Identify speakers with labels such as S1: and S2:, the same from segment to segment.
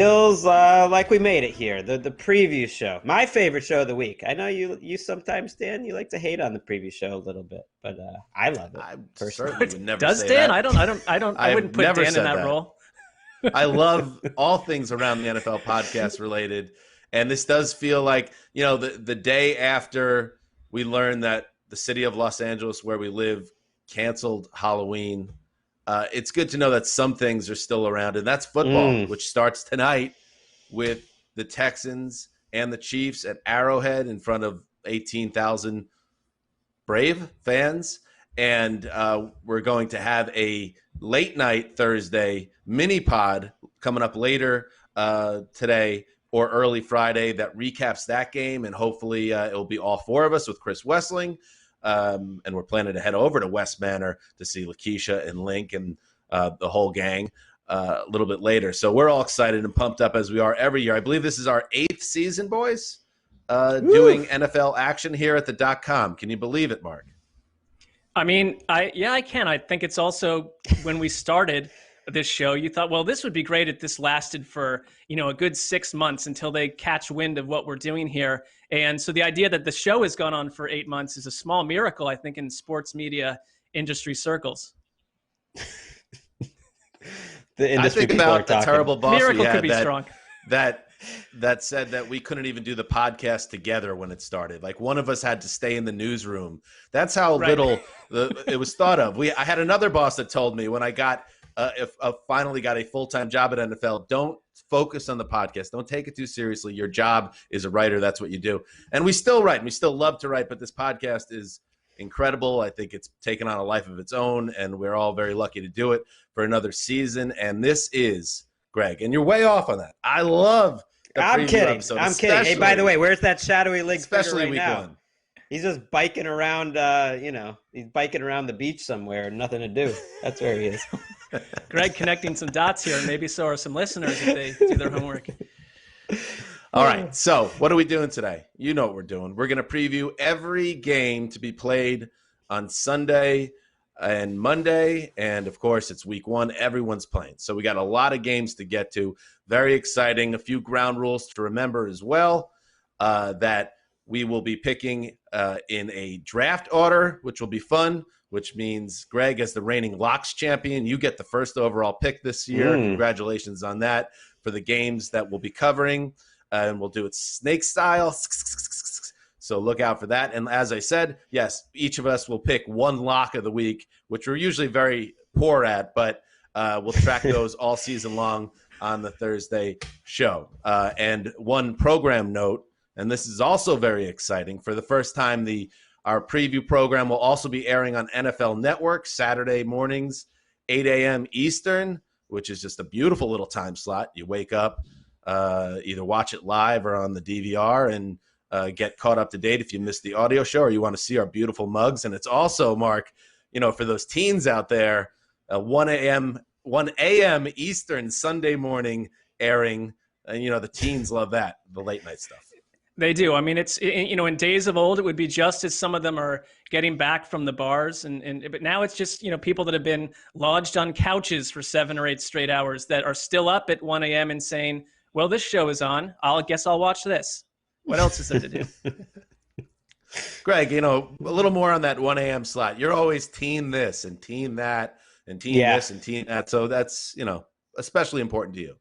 S1: Feels like we made it here. The preview show, my favorite show of the week. I know you sometimes, Dan, you like to hate on the preview show a little bit, but I love it
S2: I
S1: personally.
S2: certainly would never
S3: Does
S2: say
S3: Dan?
S2: that.
S3: I wouldn't
S2: I've
S3: put
S2: never
S3: Dan in
S2: said
S3: that
S2: that.
S3: role.
S2: I love all things around the NFL podcast related, and this does feel like the day after we learned that the city of Los Angeles, where we live, canceled Halloween. It's good to know that some things are still around, and that's football, which starts tonight with the Texans and the Chiefs at Arrowhead in front of 18,000 Brave fans. And we're going to have a late night Thursday mini pod coming up later today or early Friday that recaps that game. And hopefully it'll be all four of us with Chris Wessling. And we're planning to head over to West Manor to see Lakeisha and Link and the whole gang a little bit later. So we're all excited and pumped up as we are every year. I believe this is our 8th season, boys, doing NFL action here at the .com. Can you believe it, Mark?
S3: I mean, I can. I think it's also when we started this show, you thought, well, this would be great if this lasted for, a good 6 months until they catch wind of what we're doing here. And so the idea that the show has gone on for 8 months is a small miracle, I think, in sports media industry circles.
S2: I think about the terrible boss
S3: miracle
S2: we had
S3: could be strong.
S2: that said that we couldn't even do the podcast together when it started. Like one of us had to stay in the newsroom. That's how little it was thought of. I had another boss that told me when I got finally got a full-time job at NFL, don't focus on the podcast. Don't take it too seriously. Your job is a writer. That's what you do. And we still write. And we still love to write. But this podcast is incredible. I think it's taken on a life of its own. And we're all very lucky to do it for another season. And this is Greg. And you're way off on that. I love the
S1: I'm kidding.
S2: episode,
S1: I'm kidding. Hey, by the way, where's that shadowy leg
S2: especially
S1: right
S2: week
S1: now?
S2: one.
S1: He's just biking around, he's biking around the beach somewhere, nothing to do. That's where he is.
S3: Greg connecting some dots here, and maybe so are some listeners if they do their homework.
S2: All right, so what are we doing today? You know what we're doing. We're going to preview every game to be played on Sunday and Monday, and of course, it's week one. Everyone's playing. So we got a lot of games to get to. Very exciting. A few ground rules to remember as well, that we will be picking in a draft order, which will be fun, which means, Greg, as the reigning locks champion, you get the first overall pick this year. Congratulations on that for the games that we'll be covering. And we'll do it snake style. So look out for that. And as I said, yes, each of us will pick one lock of the week, which we're usually very poor at, but we'll track those all season long on the Thursday show. And one program note, and this is also very exciting. For the first time, our preview program will also be airing on NFL Network Saturday mornings, 8 a.m. Eastern, which is just a beautiful little time slot. You wake up, either watch it live or on the DVR and get caught up to date if you missed the audio show or you want to see our beautiful mugs. And it's also, Mark, for those teens out there, 1 a.m. Eastern Sunday morning airing. And, the teens love that, the late night stuff.
S3: They do. I mean, it's, in days of old, it would be just as some of them are getting back from the bars. But now it's just, people that have been lodged on couches for 7 or 8 straight hours that are still up at 1 a.m. and saying, well, this show is on. Guess I'll watch this. What else is there to do?
S2: Greg, a little more on that 1 a.m. slot. You're always teen this and teen that and teen this and teen that. So that's, especially important to you.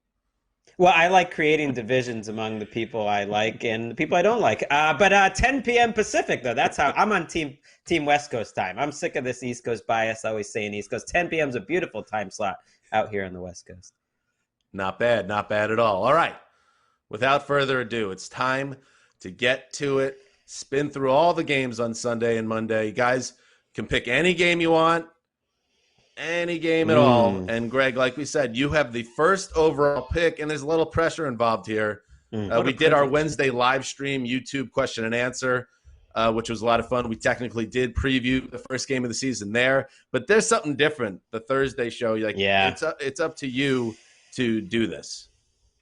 S1: Well, I like creating divisions among the people I like and the people I don't like. But 10 p.m. Pacific, though, that's how I'm on Team West Coast time. I'm sick of this East Coast bias, always saying East Coast. 10 p.m. is a beautiful time slot out here on the West Coast.
S2: Not bad. Not bad at all. All right. Without further ado, it's time to get to it. Spin through all the games on Sunday and Monday. You guys can pick any game you want. Any game at all. And Greg, like we said, you have the first overall pick, and there's a little pressure involved here. We did our Wednesday live stream YouTube question and answer, which was a lot of fun. We technically did preview the first game of the season there, but there's something different. The Thursday show, it's up to you to do this.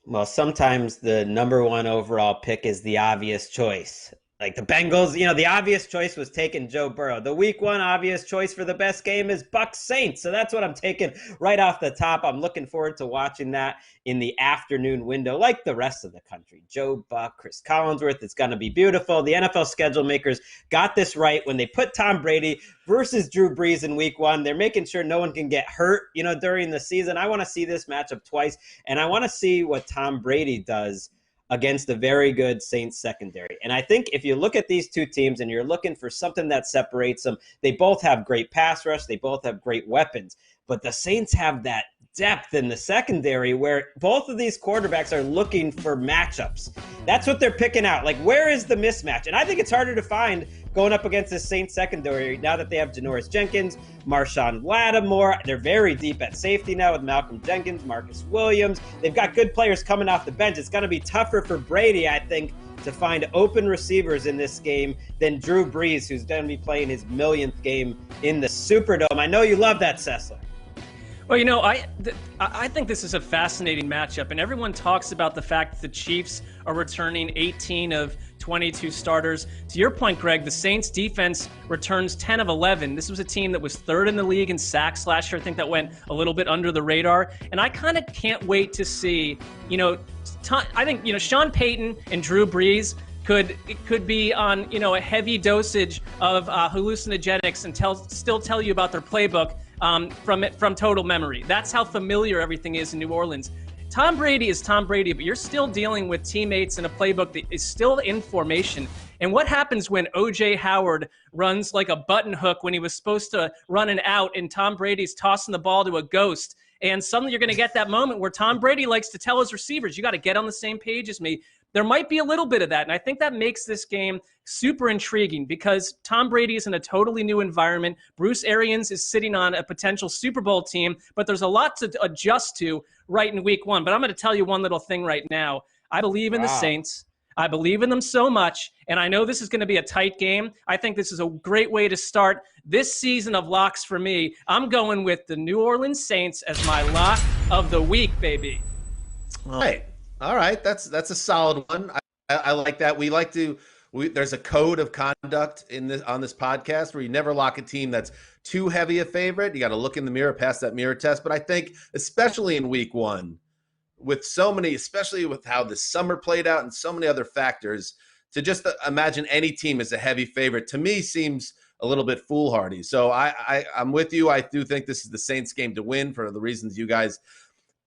S1: Well, sometimes the number one overall pick is the obvious choice. Like the Bengals, the obvious choice was taking Joe Burrow. The week one obvious choice for the best game is Bucs Saints. So that's what I'm taking right off the top. I'm looking forward to watching that in the afternoon window, like the rest of the country. Joe Buck, Chris Collinsworth, it's going to be beautiful. The NFL schedule makers got this right when they put Tom Brady versus Drew Brees in week one. They're making sure no one can get hurt, during the season. I want to see this matchup twice, and I want to see what Tom Brady does against a very good Saints secondary. And I think if you look at these two teams and you're looking for something that separates them, they both have great pass rush, they both have great weapons, but the Saints have that depth in the secondary where both of these quarterbacks are looking for matchups. That's what they're picking out. Like, where is the mismatch? And I think it's harder to find going up against the Saints secondary now that they have Janoris Jenkins, Marshawn Lattimore. They're very deep at safety now with Malcolm Jenkins, Marcus Williams. They've got good players coming off the bench. It's going to be tougher for Brady, I think, to find open receivers in this game than Drew Brees, who's going to be playing his millionth game in the Superdome. I know you love that, Sessler.
S3: Well, I think this is a fascinating matchup, and everyone talks about the fact that the Chiefs are returning 18 of 22 starters. To your point, Greg, the Saints defense returns 10 of 11. This was a team that was third in the league in sacks last year. I think that went a little bit under the radar, and I kind of can't wait to see, I think, Sean Payton and Drew Brees could be on, a heavy dosage of hallucinogenics and still tell you about their playbook from total memory. That's how familiar everything is in New Orleans. Tom Brady is Tom Brady, but you're still dealing with teammates in a playbook that is still in formation. And what happens when O.J. Howard runs like a button hook when he was supposed to run an out and Tom Brady's tossing the ball to a ghost? And suddenly you're going to get that moment where Tom Brady likes to tell his receivers, you got to get on the same page as me. There might be a little bit of that, and I think that makes this game super intriguing because Tom Brady is in a totally new environment. Bruce Arians is sitting on a potential Super Bowl team, but there's a lot to adjust to right in week one. But I'm going to tell you one little thing right now. I believe in the Saints. I believe in them so much, and I know this is going to be a tight game. I think this is a great way to start this season of locks for me. I'm going with the New Orleans Saints as my lock of the week, baby.
S2: All right. That's a solid one. I like that. There's a code of conduct on this podcast where you never lock a team that's too heavy a favorite. You got to look in the mirror, pass that mirror test. But I think, especially in week one, with so many, especially with how the summer played out and so many other factors, to just imagine any team as a heavy favorite, to me, seems a little bit foolhardy. So I'm with you. I do think this is the Saints game to win for the reasons you guys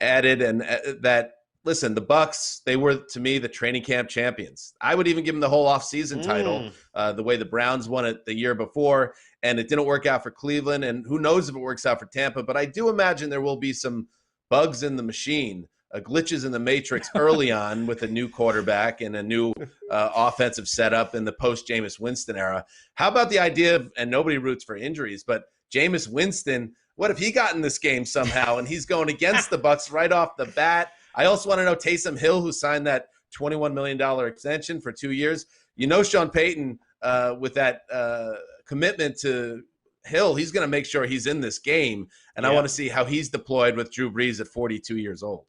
S2: added, and that. Listen, the Bucs, they were, to me, the training camp champions. I would even give them the whole offseason title, the way the Browns won it the year before, and it didn't work out for Cleveland, and who knows if it works out for Tampa, but I do imagine there will be some bugs in the machine, glitches in the matrix early on with a new quarterback and a new offensive setup in the post-Jameis Winston era. How about the idea of, and nobody roots for injuries, but Jameis Winston, what if he got in this game somehow and he's going against the Bucs right off the bat? I also want to know Taysom Hill, who signed that $21 million extension for 2 years. Sean Payton, with that commitment to Hill, he's going to make sure he's in this game. And I want to see how he's deployed with Drew Brees at 42 years old.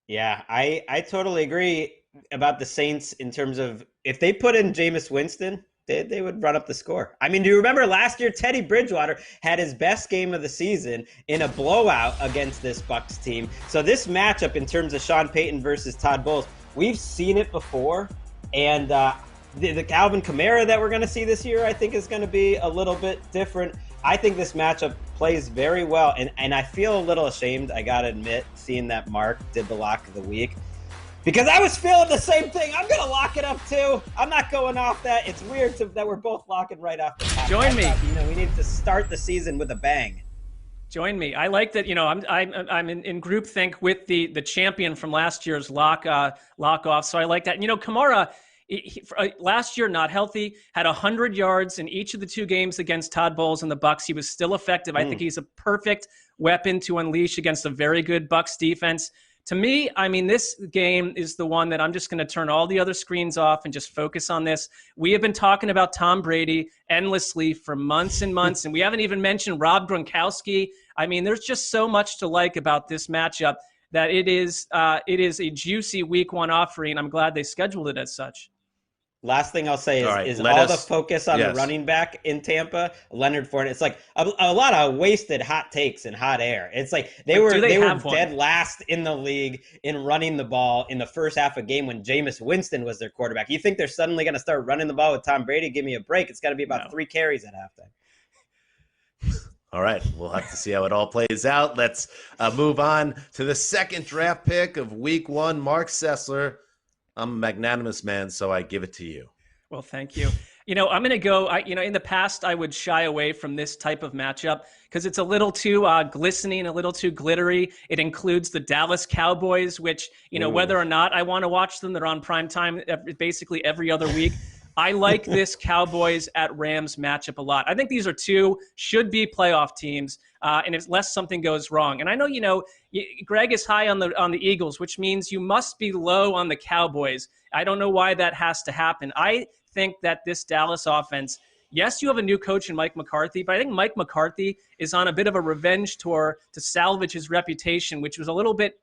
S1: Yeah, I totally agree about the Saints in terms of if they put in Jameis Winston, they would run up the score. I mean, do you remember last year Teddy Bridgewater had his best game of the season in a blowout against this Bucs team? So this matchup in terms of Sean Payton versus Todd Bowles, we've seen it before. And the Calvin Kamara that we're going to see this year, I think, is going to be a little bit different. I think this matchup plays very well. And I feel a little ashamed, I got to admit, seeing that Mark did the lock of the week. Because I was feeling the same thing. I'm going to lock it up, too. I'm not going off that. It's weird that we're both locking right off the top.
S3: Join me.
S1: We need to start the season with a bang.
S3: Join me. I like that. I'm in groupthink with the champion from last year's lock off. So I like that. Kamara, last year not healthy, had 100 yards in each of the two games against Todd Bowles and the Bucs. He was still effective. I think he's a perfect weapon to unleash against a very good Bucs defense. To me, this game is the one that I'm just going to turn all the other screens off and just focus on this. We have been talking about Tom Brady endlessly for months and months, and we haven't even mentioned Rob Gronkowski. There's just so much to like about this matchup that it is a juicy week one offering. I'm glad they scheduled it as such.
S1: Last thing I'll say
S2: All right,
S1: is
S2: let
S1: all the
S2: us-
S1: focus on the
S2: yes.
S1: running back in Tampa, Leonard Fournette. It's like a lot of wasted hot takes and hot air. It's like they
S3: But do
S1: were
S3: they
S1: they were
S3: have one?
S1: dead last in the league in running the ball in the first half of game when Jameis Winston was their quarterback. You think they're suddenly going to start running the ball with Tom Brady? Give me a break. It's got to be about
S3: No.
S1: 3 carries at halftime.
S2: All right, we'll have to see how it all plays out. Let's move on to the second draft pick of Week 1, Mark Sessler. I'm a magnanimous man, so I give it to you.
S3: Well, thank you. I'm going to go, in the past, I would shy away from this type of matchup because it's a little too glistening, a little too glittery. It includes the Dallas Cowboys, which, whether or not I want to watch them, they're on prime time basically every other week. I like this Cowboys at Rams matchup a lot. I think these are two should-be playoff teams, and unless something goes wrong. And I know, Greg is high on the Eagles, which means you must be low on the Cowboys. I don't know why that has to happen. I think that this Dallas offense, yes, you have a new coach in Mike McCarthy, but I think Mike McCarthy is on a bit of a revenge tour to salvage his reputation, which was a little bit,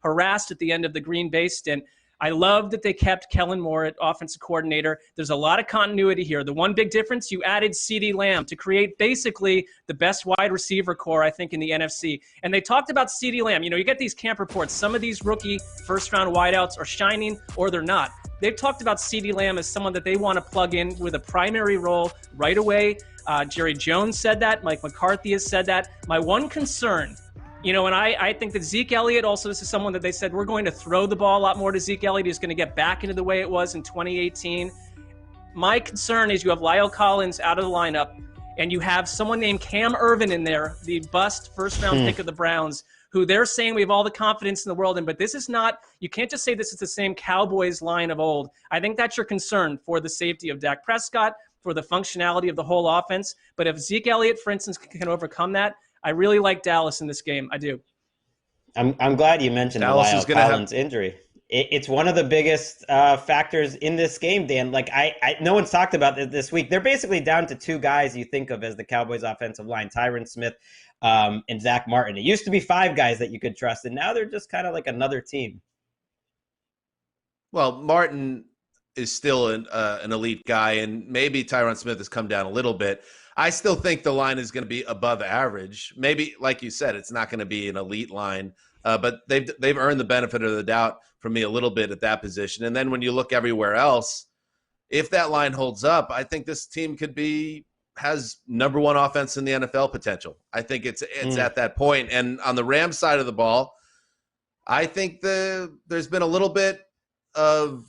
S3: harassed at the end of the Green Bay stint. I love that they kept Kellen Moore at offensive coordinator. There's a lot of continuity here. The one big difference, you added CeeDee Lamb to create basically the best wide receiver core, I think, in the NFC. And they talked about CeeDee Lamb. You get these camp reports. Some of these rookie first-round wideouts are shining or they're not. They've talked about CeeDee Lamb as someone that they want to plug in with a primary role right away. Jerry Jones said that. Mike McCarthy has said that. My one concern, and I think that Zeke Elliott also, this is someone that they said we're going to throw the ball a lot more to Zeke Elliott. He's going to get back into the way it was in 2018. My concern is you have Lyle Collins out of the lineup, and you have someone named Cam Ervin in there, the bust first-round pick of the Browns, who they're saying we have all the confidence in the world in. But this is not, you can't just say this is the same Cowboys line of old. I think that's your concern for the safety of Dak Prescott, for the functionality of the whole offense. But if Zeke Elliott, for instance, can overcome that, I really like Dallas in this game. I do.
S1: I'm glad you mentioned
S2: Dallas
S1: the
S2: is
S1: Lyle
S2: gonna
S1: Collins injury. It's one of the biggest factors in this game, Dan. Like no one's talked about this week. They're basically down to 2 guys you think of as the Cowboys offensive line, Tyron Smith and Zach Martin. It used to be 5 guys that you could trust, and now they're just kind of like another team.
S2: Well, Martin is still an elite guy, and maybe Tyron Smith has come down a little bit. I still think the line is going to be above average. Maybe, like you said, it's not going to be an elite line, but they've earned the benefit of the doubt from me a little bit at that position. And then when you look everywhere else, if that line holds up, I think this team has number 1 offense in the NFL potential. I think it's at that point. And on the Rams side of the ball, I think there's been a little bit of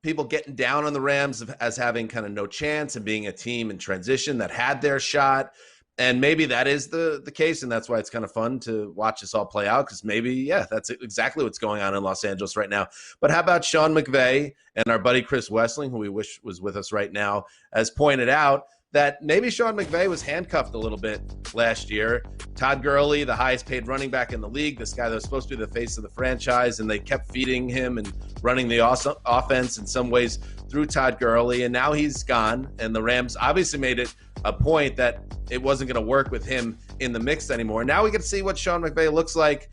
S2: people getting down on the Rams as having kind of no chance and being a team in transition that had their shot. And maybe that is the case, and that's why it's kind of fun to watch this all play out, because maybe, that's exactly what's going on in Los Angeles right now. But how about Sean McVay and our buddy Chris Wessling, who we wish was with us right now, has pointed out that maybe Sean McVay was handcuffed a little bit last year. Todd Gurley, the highest paid running back in the league, this guy that was supposed to be the face of the franchise, and they kept feeding him and running the offense in some ways through Todd Gurley, and now he's gone, and the Rams obviously made it a point that it wasn't going to work with him in the mix anymore. Now we get to see what Sean McVay looks like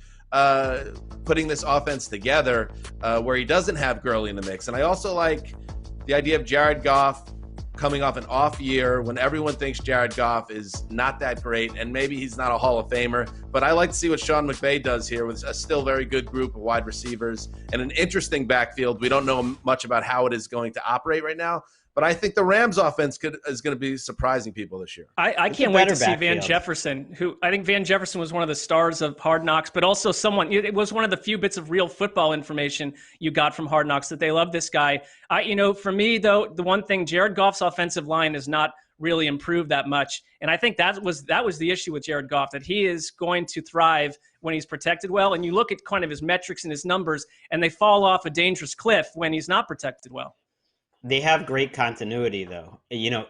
S2: putting this offense together where he doesn't have Gurley in the mix. And I also like the idea of Jared Goff coming off an off year when everyone thinks Jared Goff is not that great, and maybe he's not a Hall of Famer. But I like to see what Sean McVay does here with a still very good group of wide receivers and an interesting backfield. We don't know much about how it is going to operate right now, but I think the Rams offense is going to be surprising people this year.
S3: I can't wait to see Van Jefferson, who I think Van Jefferson was one of the stars of Hard Knocks, but also it was one of the few bits of real football information you got from Hard Knocks that they love this guy. For me, though, the one thing, Jared Goff's offensive line is not really improved that much. And I think that was the issue with Jared Goff, that he is going to thrive when he's protected well. And you look at kind of his metrics and his numbers, and they fall off a dangerous cliff when he's not protected well.
S1: They have great continuity, though,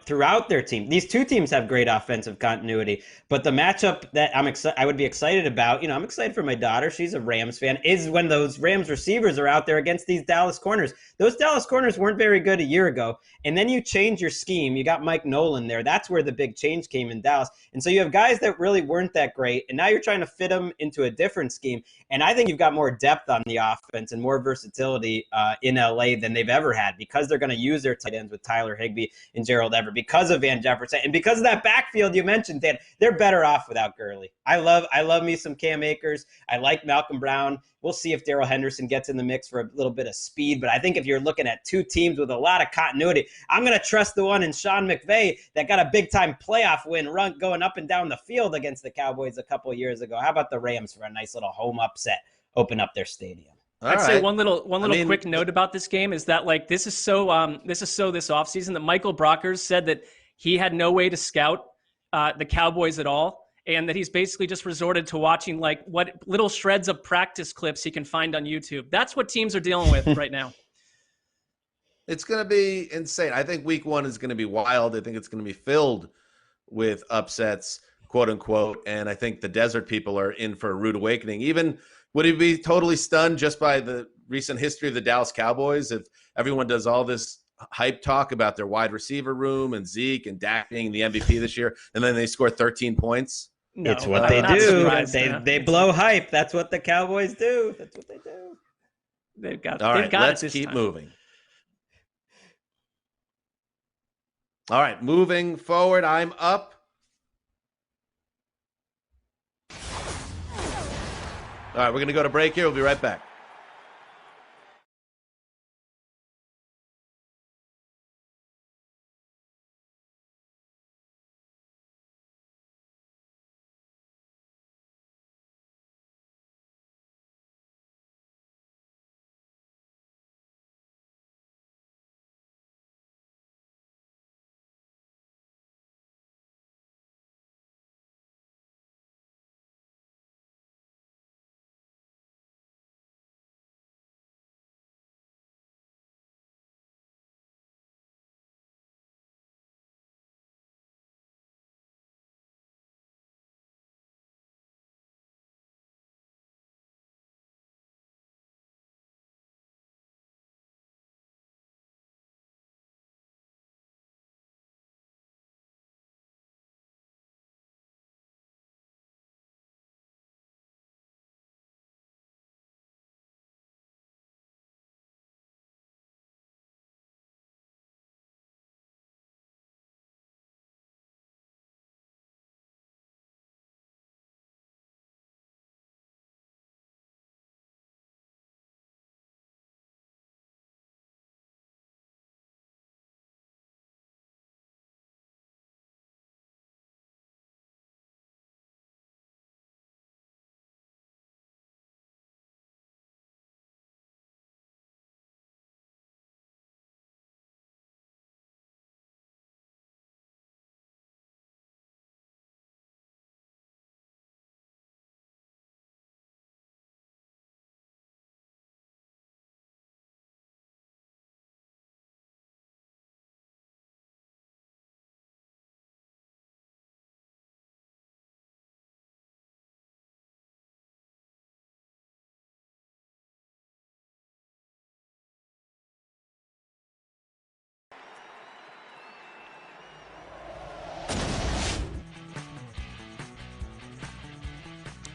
S1: throughout their team. These 2 teams have great offensive continuity, but the matchup that I would be excited about, I'm excited for my daughter. She's a Rams fan, is when those Rams receivers are out there against these Dallas corners. Those Dallas corners weren't very good a year ago. And then you change your scheme. You got Mike Nolan there. That's where the big change came in Dallas. And so you have guys that really weren't that great, and now you're trying to fit them into a different scheme. And I think you've got more depth on the offense and more versatility in LA than they've ever had, because they're going to use their tight ends with Tyler Higbee and Gerald Everett because of Van Jefferson. And because of that backfield you mentioned, Dan, they're better off without Gurley. I love me some Cam Akers. I like Malcolm Brown. We'll see if Darrell Henderson gets in the mix for a little bit of speed. But I think if you're looking at two teams with a lot of continuity, I'm going to trust the one in Sean McVay that got a big-time playoff win run going up and down the field against the Cowboys a couple of years ago. How about the Rams for a nice little home upset, open up their stadium?
S3: I'd say one little quick note about this game is that this is so this offseason that Michael Brockers said that he had no way to scout the Cowboys at all, and that he's basically just resorted to watching what little shreds of practice clips he can find on YouTube. That's what teams are dealing with right now.
S2: It's going to be insane. I think week 1 is going to be wild. I think it's going to be filled with upsets, quote unquote. And I think the desert people are in for a rude awakening. Even would he be totally stunned just by the recent history of the Dallas Cowboys if everyone does all this hype talk about their wide receiver room and Zeke and Dak being the MVP this year, and then they score 13 points?
S1: No, it's what they do. They blow hype. That's what the Cowboys do. That's what they do.
S3: They've got.
S2: All right, let's
S3: keep
S2: moving. All right, moving forward. I'm up. All right, we're going to go to break here. We'll be right back.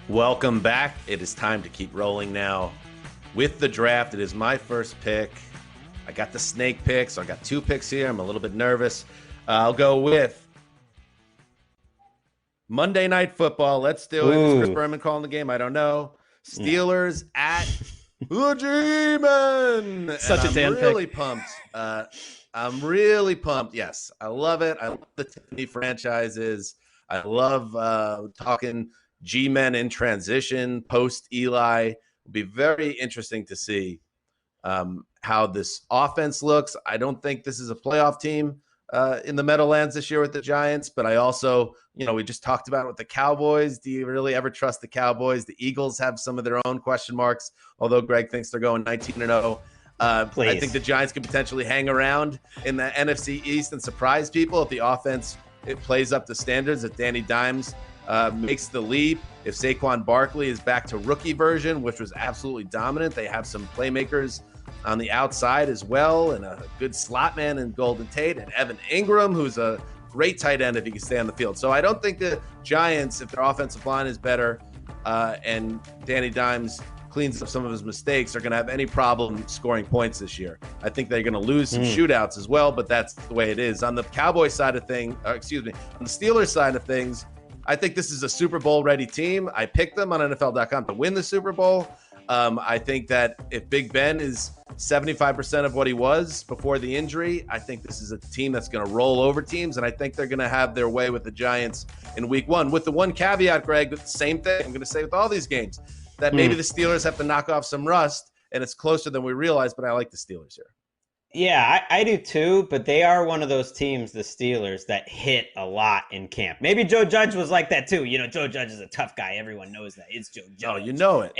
S2: Welcome back. It is time to keep rolling now with the draft. It is my first pick. I got the snake pick, so I got 2 picks here. I'm a little bit nervous. I'll go with Monday Night Football. Let's do it. Is Chris Berman calling the game? I don't know. Steelers at the G-Men.
S3: Such a Dan
S2: really
S3: pick.
S2: Pumped. I'm really pumped. Yes, I love it. I love the Tiffany franchises. I love talking G-Men in transition, post-Eli. It'll be very interesting to see how this offense looks. I don't think this is a playoff team in the Meadowlands this year with the Giants, but I also, we just talked about it with the Cowboys. Do you really ever trust the Cowboys? The Eagles have some of their own question marks, although Greg thinks they're going 19-0. I think the Giants could potentially hang around in the NFC East and surprise people if the offense plays up to standards, if Danny Dimes makes the leap. If Saquon Barkley is back to rookie version, which was absolutely dominant, they have some playmakers on the outside as well, and a good slot man in Golden Tate, and Evan Ingram, who's a great tight end if he can stay on the field. So I don't think the Giants, if their offensive line is better and Danny Dimes cleans up some of his mistakes, are going to have any problem scoring points this year. I think they're going to lose some shootouts as well, but that's the way it is. On the Cowboys side of things, on the Steelers side of things, I think this is a Super Bowl ready team. I picked them on NFL.com to win the Super Bowl. I think that if Big Ben is 75% of what he was before the injury, I think this is a team that's going to roll over teams, and I think they're going to have their way with the Giants in week one. With the one caveat, Greg, the same thing I'm going to say with all these games, that maybe the Steelers have to knock off some rust, and it's closer than we realize, but I like the Steelers here.
S1: Yeah, I do too, but they are one of those teams, the Steelers, that hit a lot in camp. Maybe Joe Judge was like that too. You know, Joe Judge is a tough guy. Everyone knows that. It's Joe Judge.
S2: Oh, you know it.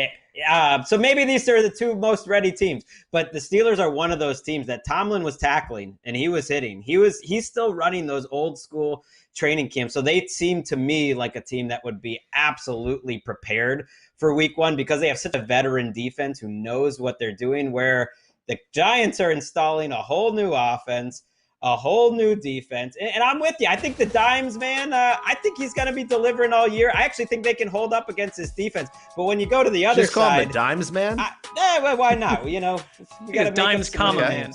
S1: So maybe these are the two most ready teams. But the Steelers are one of those teams that Tomlin was tackling and he was hitting. He's still running those old school training camps. So they seem to me like a team that would be absolutely prepared for week one because they have such a veteran defense who knows what they're doing, where the Giants are installing a whole new offense, a whole new defense. And I'm with you. I think the Dimes, man, I think he's going to be delivering all year. I actually think they can hold up against his defense. But when you go to the other
S2: Just call
S1: side.
S2: him the Dimes, man?
S1: Well, why not? You know, we got to
S3: Dimes, comma, man.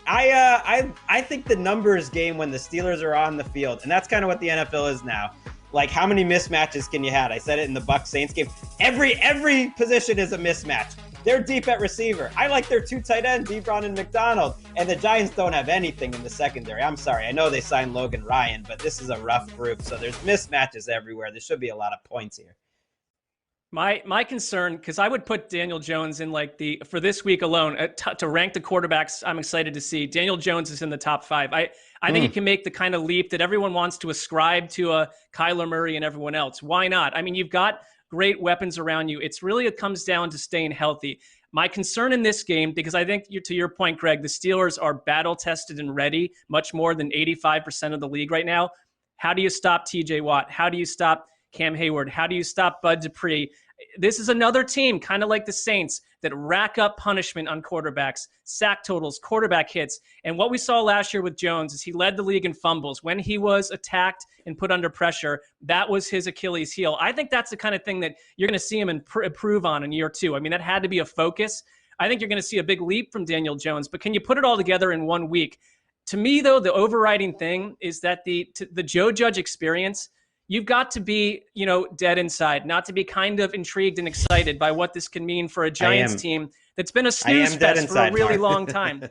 S1: I think the numbers game when the Steelers are on the field, and that's kind of what the NFL is now. Like, how many mismatches can you have? I said it in the Bucs Saints game. Every position is a mismatch. They're deep at receiver. I like their two tight ends, Ebron and McDonald. And the Giants don't have anything in the secondary. I'm sorry. I know they signed Logan Ryan, but this is a rough group. So there's mismatches everywhere. There should be a lot of points here.
S3: My concern, because I would put Daniel Jones in for this week alone, to rank the quarterbacks I'm excited to see. Daniel Jones is in the top 5. I think he can make the kind of leap that everyone wants to ascribe to Kyler Murray and everyone else. Why not? I mean, you've got great weapons around you. It comes down to staying healthy. My concern in this game, because I think to your point, Greg, the Steelers are battle tested and ready, much more than 85% of the league right now. How do you stop TJ Watt? How do you stop Cam Hayward? How do you stop Bud Dupree? This is another team, kind of like the Saints, that rack up punishment on quarterbacks, sack totals, quarterback hits. And what we saw last year with Jones is he led the league in fumbles. When he was attacked and put under pressure, that was his Achilles heel. I think that's the kind of thing that you're going to see him improve on in year 2. I mean, that had to be a focus. I think you're going to see a big leap from Daniel Jones, but can you put it all together in 1 week? To me, though, the overriding thing is that the Joe Judge experience, you've got to be, dead inside, not to be kind of intrigued and excited by what this can mean for a Giants team that's been a snooze fest for a really long time.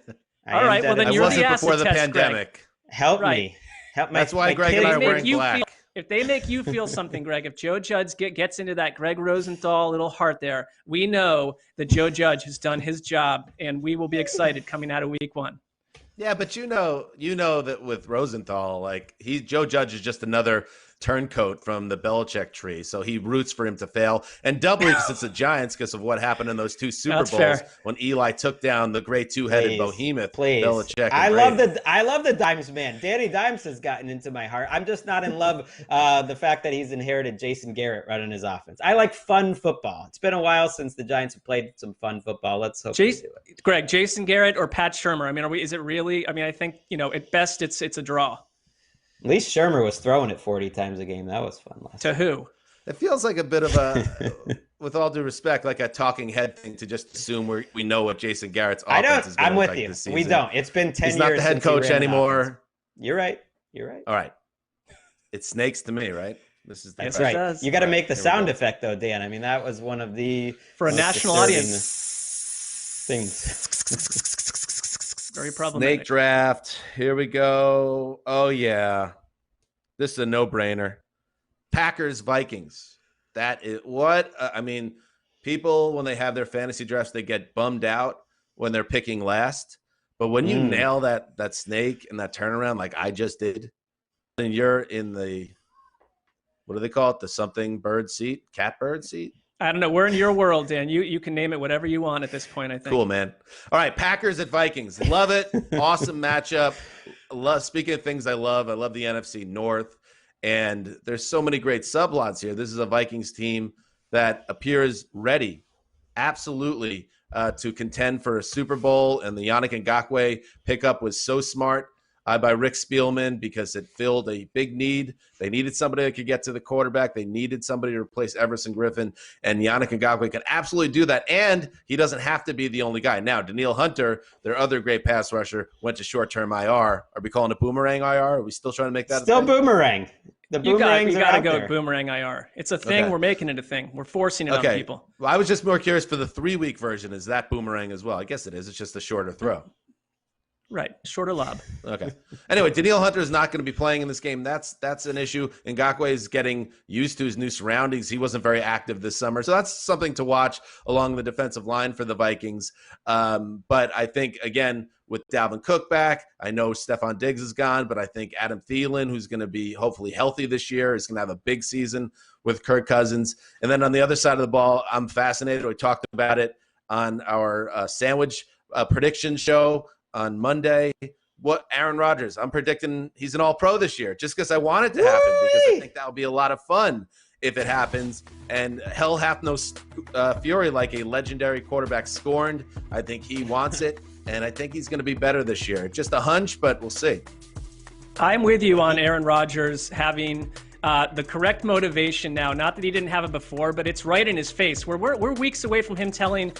S3: All right, well, then you're the acid
S2: before the
S3: test,
S2: pandemic.
S3: Greg.
S1: Help me.
S2: That's why Greg and I are wearing black.
S3: If they make you feel something, Greg, if Joe Judge gets into that Greg Rosenthal little heart there, we know that Joe Judge has done his job, and we will be excited coming out of week 1.
S2: Yeah, but you know that with Rosenthal, Joe Judge is just another turncoat from the Belichick tree, so he roots for him to fail, and doubly because it's the Giants because of what happened in those 2 Super Bowls
S3: fair.
S2: when Eli took down the great two-headed behemoth, Belichick.
S1: I love the Dimes man. Danny Dimes has gotten into my heart. I'm just not in love the fact that he's inherited Jason Garrett running his offense. I like fun football. It's been a while since the Giants have played some fun football. Let's hope they do it.
S3: Greg, Jason Garrett or Pat Shurmur? I mean, is it really? I mean, I think at best it's a draw.
S1: At least Shurmur was throwing it 40 times a game. That was fun last
S3: To who?
S2: It feels like a bit of a, with all due respect, like a talking head thing to just assume we know what Jason Garrett's offense is going to look like this season.
S1: We don't. It's been 10 years.
S2: He's not the head coach anymore.
S1: You're right.
S2: All right. It snakes to me, right? This is
S1: That's right. You got to make the sound effect, though, Dan. I mean, that was one of the
S3: for a national
S1: audience things.
S3: Very problematic.
S2: Snake draft. Here we go. Oh, yeah. This is a no-brainer. Packers, Vikings. That is what? I mean, people, when they have their fantasy drafts, they get bummed out when they're picking last. But when you nail that snake and that turnaround like I just did, and you're in the, what do they call it? The something bird seat? Catbird seat?
S3: I don't know. We're in your world, Dan. You can name it whatever you want at this point, I think.
S2: Cool, man. All right, Packers at Vikings. Love it. Awesome matchup. Speaking of things I love the NFC North. And there's so many great subplots here. This is a Vikings team that appears ready, absolutely, to contend for a Super Bowl. And the Yannick Ngakoue pickup was so smart. I buy Rick Spielman because it filled a big need. They needed somebody that could get to the quarterback. They needed somebody to replace Everson Griffin, and Yannick Ngakoue can absolutely do that. And he doesn't have to be the only guy. Now, Daniil Hunter, their other great pass rusher, went to short-term IR. Are we calling it boomerang IR? Are we still trying to make that
S1: Still
S2: a thing?
S1: boomerang. The boomerangs
S3: you
S1: are
S3: got to
S1: out
S3: go
S1: there.
S3: with boomerang IR. It's a thing.
S2: Okay.
S3: We're making it a thing. We're forcing it on people.
S2: Well, I was just more curious for the 3-week version. Is that boomerang as well? I guess it is. It's just a shorter throw.
S3: Right. Shorter lob.
S2: Okay. Anyway, Daniil Hunter is not going to be playing in this game. That's an issue. Ngakoue is getting used to his new surroundings. He wasn't very active this summer. So that's something to watch along the defensive line for the Vikings. But I think, again, with Dalvin Cook back, I know Stephon Diggs is gone, but I think Adam Thielen, who's going to be hopefully healthy this year, is going to have a big season with Kirk Cousins. And then on the other side of the ball, I'm fascinated. We talked about it on our sandwich prediction show on Monday. What Aaron Rodgers, I'm predicting he's an all-pro this year just because I want it to happen, because I think that'll be a lot of fun if it happens. And hell hath no fury like a legendary quarterback scorned. I think he wants it, and I think he's going to be better this year. Just a hunch, but we'll see. I'm
S3: with you on Aaron Rodgers having the correct motivation now. Not that he didn't have it before, but it's right in his face. We're weeks away from him telling,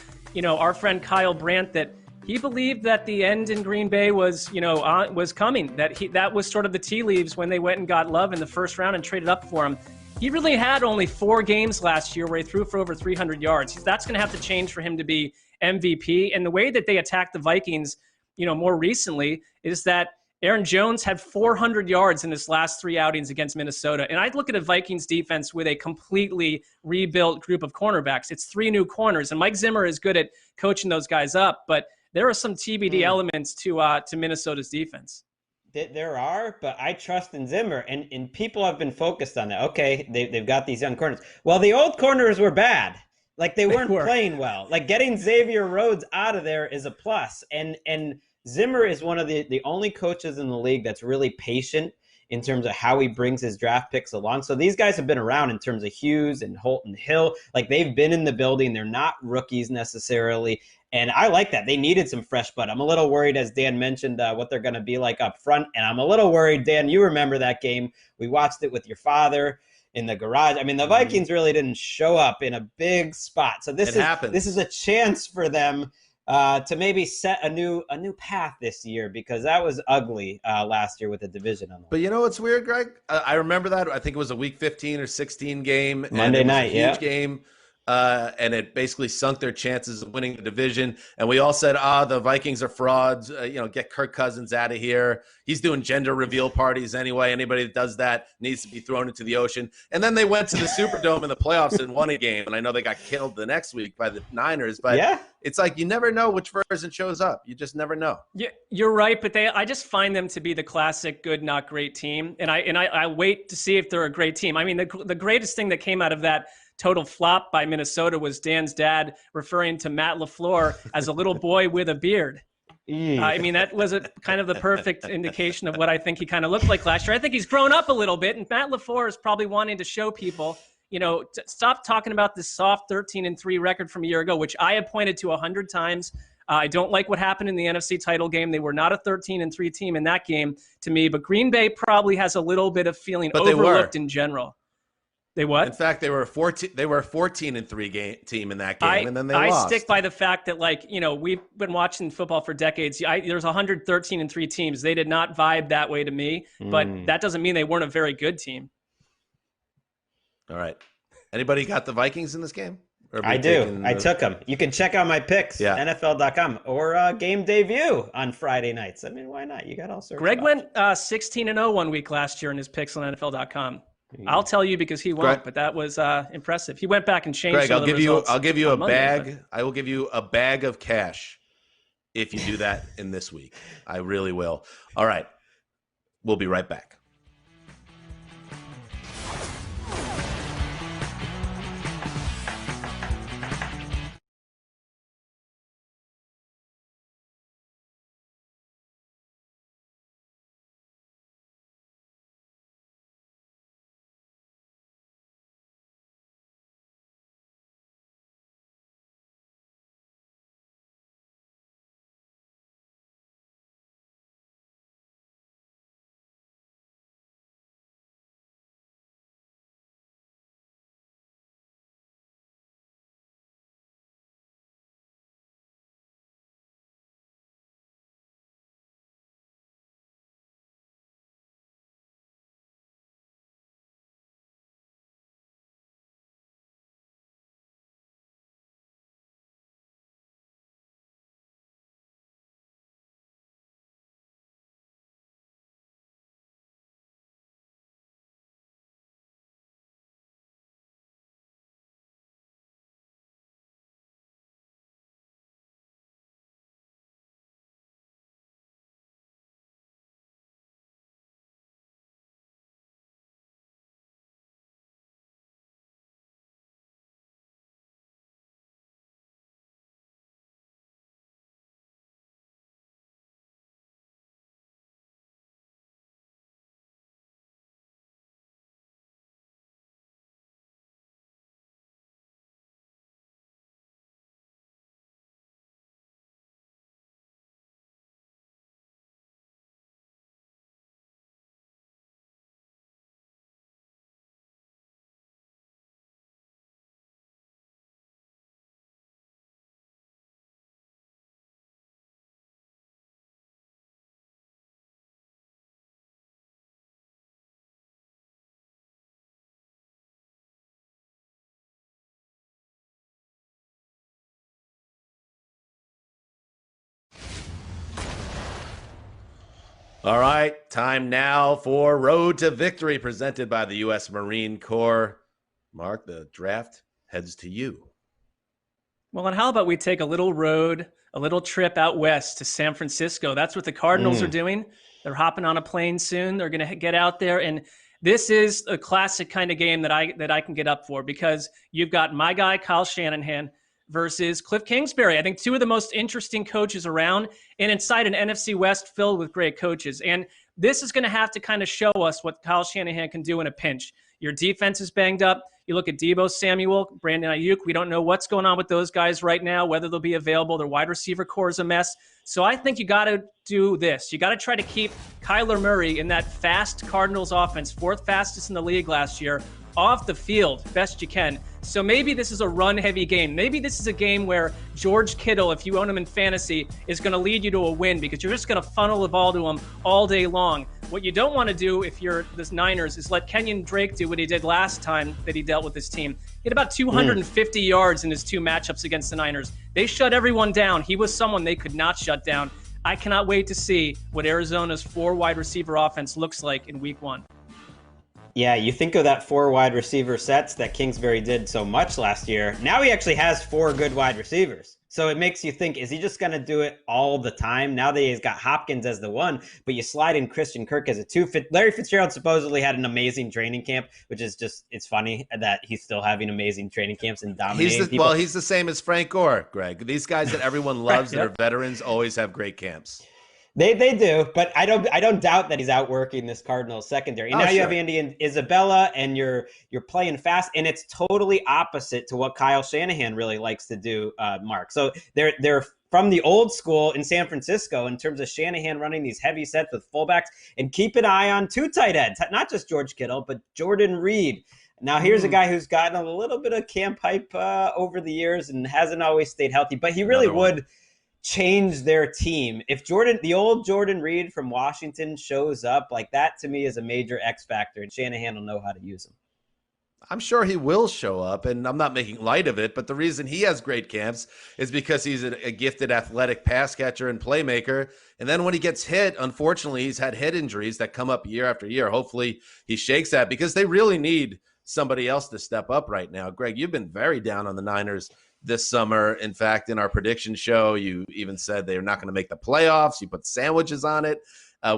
S3: our friend Kyle Brandt that he believed that the end in Green Bay was, was coming. That was sort of the tea leaves when they went and got Love in the first round and traded up for him. He really had only 4 games last year where he threw for over 300 yards. That's going to have to change for him to be MVP. And the way that they attacked the Vikings, more recently, is that Aaron Jones had 400 yards in his last 3 outings against Minnesota. And I'd look at a Vikings defense with a completely rebuilt group of cornerbacks. It's 3 new corners, and Mike Zimmer is good at coaching those guys up. But there are some TBD elements to Minnesota's defense.
S1: There are, but I trust in Zimmer, and people have been focused on that. Okay, they've got these young corners. Well, the old corners were bad. Like, they weren't playing well. Like, getting Xavier Rhodes out of there is a plus. And Zimmer is one of the only coaches in the league that's really patient in terms of how he brings his draft picks along. So these guys have been around in terms of Hughes and Holton Hill. Like, they've been in the building. They're not rookies necessarily. And I like that. They needed some fresh blood. I'm a little worried, as Dan mentioned, what they're going to be like up front. And I'm a little worried, Dan, you remember that game. We watched it with your father in the garage. I mean, the Vikings really didn't show up in a big spot. So this is a chance for them to maybe set a new path this year, because that was ugly last year with the division on the line.
S2: But you know what's weird, Greg? I remember that. I think it was a Week 15 or 16 game.
S1: Monday night,
S2: a huge game. And it basically sunk their chances of winning the division. And we all said, the Vikings are frauds. Get Kirk Cousins out of here. He's doing gender reveal parties anyway. Anybody that does that needs to be thrown into the ocean. And then they went to the Superdome in the playoffs and won a game. And I know they got killed the next week by the Niners. But It's like you never know which version shows up. You just never know. Yeah,
S3: you're right. But I just find them to be the classic good, not great team. And I wait to see if they're a great team. I mean, the greatest thing that came out of that total flop by Minnesota was Dan's dad referring to Matt LaFleur as a little boy with a beard. I mean, that was kind of the perfect indication of what I think he kind of looked like last year. I think he's grown up a little bit, and Matt LaFleur is probably wanting to show people, stop talking about this soft 13-3 record from a year ago, which I have pointed to 100 times. I don't like what happened in the NFC title game. They were not a 13-3 team in that game to me, but Green Bay probably has a little bit of feeling overlooked in general. They what?
S2: In fact, they were a 14-3 team in that game, and then they lost.
S3: I stick by the fact that, we've been watching football for decades. There's 113-3 teams. They did not vibe that way to me, but that doesn't mean they weren't a very good team.
S2: All right. Anybody got the Vikings in this game?
S1: I do. I took them. You can check out my picks, NFL.com, or Game Day View on Friday nights. I mean, why not? You got all sorts.
S3: Greg went 16-0 1 week last year in his picks on NFL.com. I'll tell you because he won't, but that was impressive. He went back and changed.
S2: Greg, I'll give you a bag. I will give you a bag of cash if you do that in this week. I really will. All right. We'll be right back. All right, time now for Road to Victory presented by the U.S. Marine Corps. Mark, the draft heads to you.
S3: Well, and how about we take a little trip out west to San Francisco? That's what the Cardinals are doing. They're hopping on a plane soon. They're going to get out there, and this is a classic kind of game that I can get up for, because you've got my guy Kyle Shanahan versus Cliff Kingsbury. I think two of the most interesting coaches around, and inside an NFC West filled with great coaches. And this is going to have to kind of show us what Kyle Shanahan can do in a pinch. Your defense is banged up. You look at Deebo Samuel, Brandon Ayuk. We don't know what's going on with those guys right now, whether they'll be available. Their wide receiver core is a mess. So I think you got to do this. You got to try to keep Kyler Murray in that fast Cardinals offense, fourth fastest in the league last year, off the field best you can. So maybe this is a run-heavy game. Maybe this is a game where George Kittle, if you own him in fantasy, is going to lead you to a win, because you're just going to funnel the ball to him all day long. What you don't want to do if you're the Niners is let Kenyon Drake do what he did last time that he dealt with this team. He had about 250 yards in his two matchups against the Niners. They shut everyone down. He was someone they could not shut down. I cannot wait to see what Arizona's 4 wide receiver offense looks like in week 1.
S1: Yeah, you think of that 4 wide receiver sets that Kingsbury did so much last year. Now he actually has 4 good wide receivers. So it makes you think, is he just going to do it all the time? Now that he's got Hopkins as the 1, but you slide in Christian Kirk as a 2. Larry Fitzgerald supposedly had an amazing training camp, which is just, it's funny that he's still having amazing training camps and dominating people.
S2: Well, he's the same as Frank Gore, Greg. These guys that everyone loves that are veterans always have great camps.
S1: They do, but I don't doubt that he's outworking this Cardinals secondary. And now you have Andy and Isabella, and you're playing fast, and it's totally opposite to what Kyle Shanahan really likes to do, Mark. So they're from the old school in San Francisco in terms of Shanahan running these heavy sets with fullbacks, and keep an eye on 2 tight ends, not just George Kittle, but Jordan Reed. Now, here's a guy who's gotten a little bit of camp hype over the years and hasn't always stayed healthy, but he really would change their team. If the old Jordan Reed from Washington shows up, like that to me is a major X factor, and Shanahan will know how to use him.
S2: I'm sure he will show up, and I'm not making light of it, but the reason he has great camps is because he's a gifted athletic pass catcher and playmaker. And then when he gets hit, unfortunately, he's had head injuries that come up year after year. Hopefully he shakes that, because they really need somebody else to step up right now. Greg, you've been very down on the Niners this summer. In fact, in our prediction show, you even said they're not going to make the playoffs. You put sandwiches on it,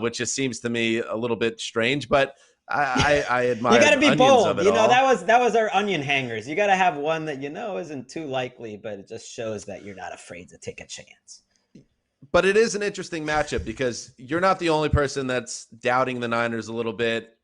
S2: which just seems to me a little bit strange, but I admire.
S1: You got to be bold.
S2: All.
S1: that was our onion hangers. You got to have one that isn't too likely, but it just shows that you're not afraid to take a chance.
S2: But it is an interesting matchup, because you're not the only person that's doubting the Niners a little bit.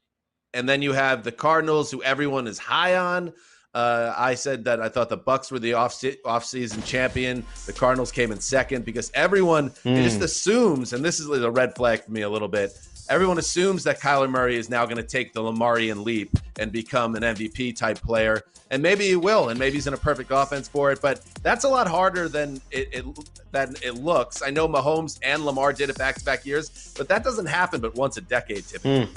S2: And then you have the Cardinals, who everyone is high on. I said that I thought the Bucs were the off-season champion. The Cardinals came in second, because everyone just assumes, and this is a red flag for me a little bit, everyone assumes that Kyler Murray is now going to take the Lamarian leap and become an MVP-type player. And maybe he will, and maybe he's in a perfect offense for it. But that's a lot harder than it looks. I know Mahomes and Lamar did it back-to-back years, but that doesn't happen but once a decade, typically.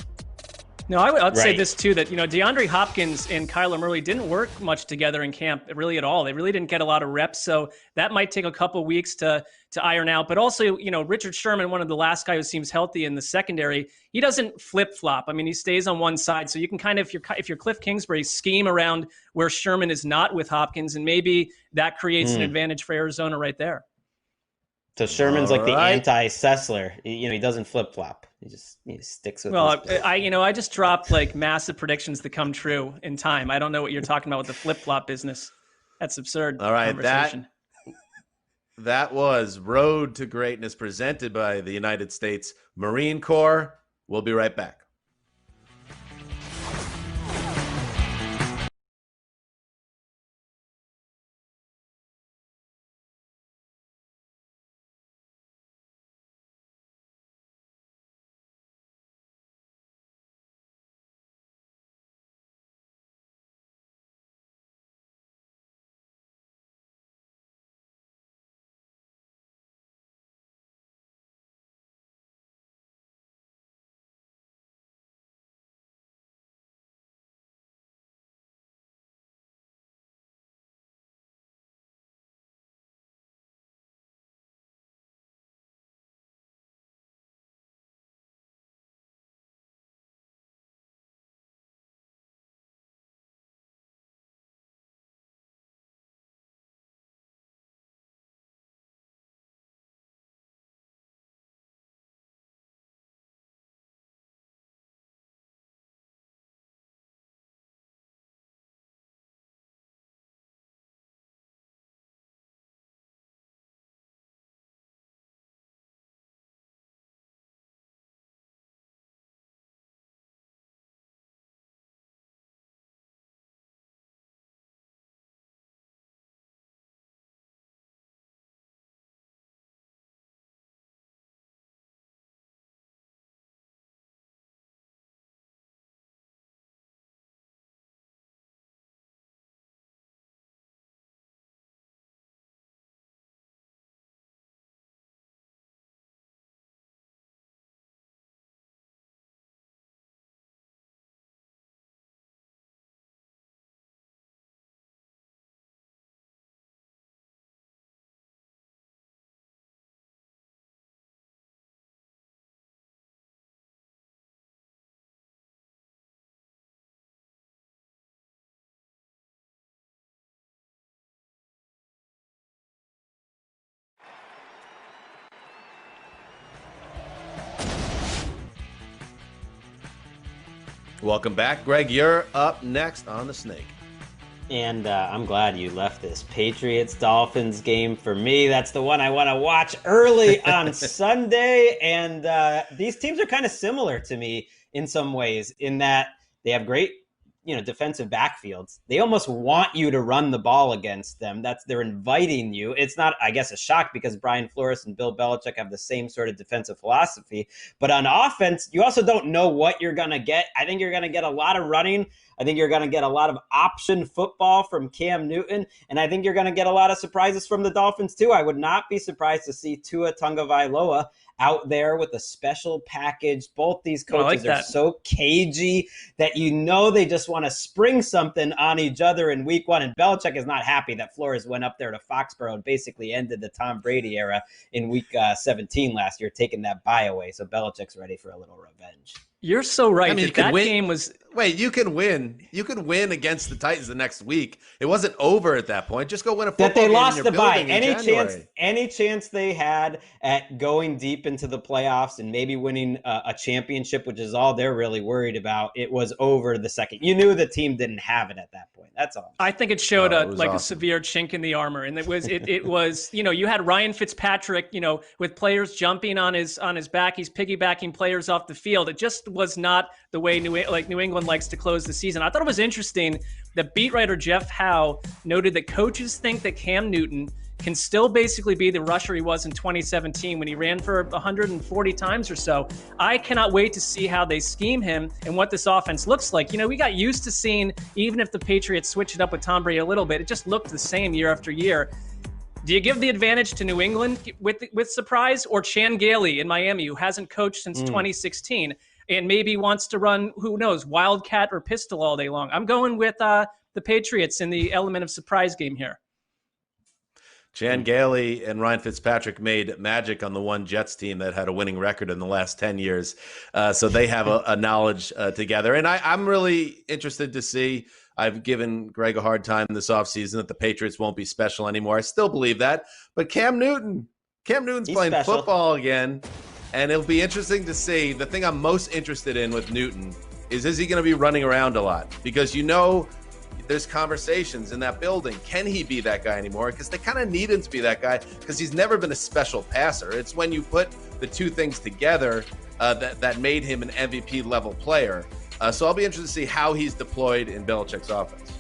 S3: No, I'd say this too, that, DeAndre Hopkins and Kyler Murray didn't work much together in camp really at all. They really didn't get a lot of reps. So that might take a couple weeks to iron out. But also, Richard Sherman, one of the last guy who seems healthy in the secondary, he doesn't flip-flop. I mean, he stays on one side. So you can kind of, if you're Cliff Kingsbury, scheme around where Sherman is not with Hopkins, and maybe that creates an advantage for Arizona right there.
S1: So Sherman's like the anti-Sessler. He doesn't flip-flop. He sticks with.
S3: Well, I just dropped like massive predictions that come true in time. I don't know what you're talking about with the flip-flop business. That's absurd.
S2: All right, that was Road to Greatness presented by the United States Marine Corps. We'll be right back. Welcome back. Greg, you're up next on the Snake.
S1: And I'm glad you left this Patriots-Dolphins game for me. That's the one I want to watch early on Sunday. And these teams are kind of similar to me in some ways in that they have great, defensive backfields. They almost want you to run the ball against them. They're inviting you. It's not, I guess, a shock because Brian Flores and Bill Belichick have the same sort of defensive philosophy. But on offense, you also don't know what you're going to get. I think you're going to get a lot of running. I think you're going to get a lot of option football from Cam Newton, and I think you're going to get a lot of surprises from the Dolphins too. I would not be surprised to see Tua Tagovailoa out there with a special package. Both these coaches are so cagey that they just want to spring something on each other in week one. And Belichick is not happy that Flores went up there to Foxborough and basically ended the Tom Brady era in week 17 last year, taking that bye away. So Belichick's ready for a little revenge.
S3: You're so right.
S2: I mean,
S3: that game was.
S2: Wait, you can win. You can win against the Titans the next week. It wasn't over at that point. Just go win a football game.
S1: That they lost the bye.
S2: Any
S1: chance they had at going deep into the playoffs and maybe winning a championship, which is all they're really worried about, it was over the second. You knew the team didn't have it at that point. That's all.
S3: I think it showed a severe chink in the armor, and it was you had Ryan Fitzpatrick, with players jumping on his back. He's piggybacking players off the field. It just was not the way New England likes to close the season. I thought it was interesting that beat writer Jeff Howe noted that coaches think that Cam Newton can still basically be the rusher he was in 2017 when he ran for 140 times or so. I cannot wait to see how they scheme him and what this offense looks like. We got used to seeing, even if the Patriots switch it up with Tom Brady a little bit, it just looked the same year after year. Do you give the advantage to New England with surprise, or Chan Gailey in Miami, who hasn't coached since 2016 and maybe wants to run, who knows, Wildcat or pistol all day long? I'm going with the Patriots in the element of surprise game here.
S2: Chan Gailey and Ryan Fitzpatrick made magic on the one Jets team that had a winning record in the last 10 years. So they have a knowledge together. And I'm really interested to see. I've given Greg a hard time this offseason that the Patriots won't be special anymore. I still believe that. But Cam Newton's playing football again. And it'll be interesting to see. The thing I'm most interested in with Newton is he going to be running around a lot? Because there's conversations in that building. Can he be that guy anymore? Because they kind of need him to be that guy because he's never been a special passer. It's when you put the two things together that made him an MVP level player. So I'll be interested to see how he's deployed in Belichick's offense.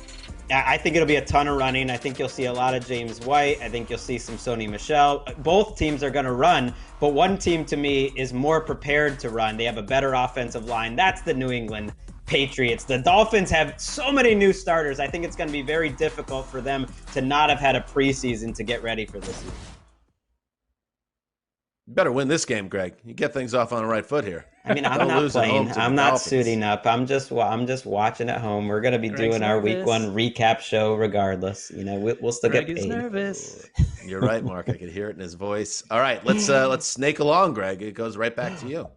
S1: I think it'll be a ton of running. I think you'll see a lot of James White. I think you'll see some Sony Michel. Both teams are going to run, but one team to me is more prepared to run. They have a better offensive line. That's the New England Patriots. The Dolphins have so many new starters. I think it's going to be very difficult for them to not have had a preseason to get ready for this season.
S2: You better win this game, Greg. You get things off on the right foot here.
S1: I mean, I'm not playing. I'm not suiting up. I'm just watching at home. We're going to be doing our week one recap show regardless. We'll still get paid.
S3: Nervous.
S2: You're right, Mark. I could hear it in his voice. All right, let's snake along, Greg. It goes right back to you.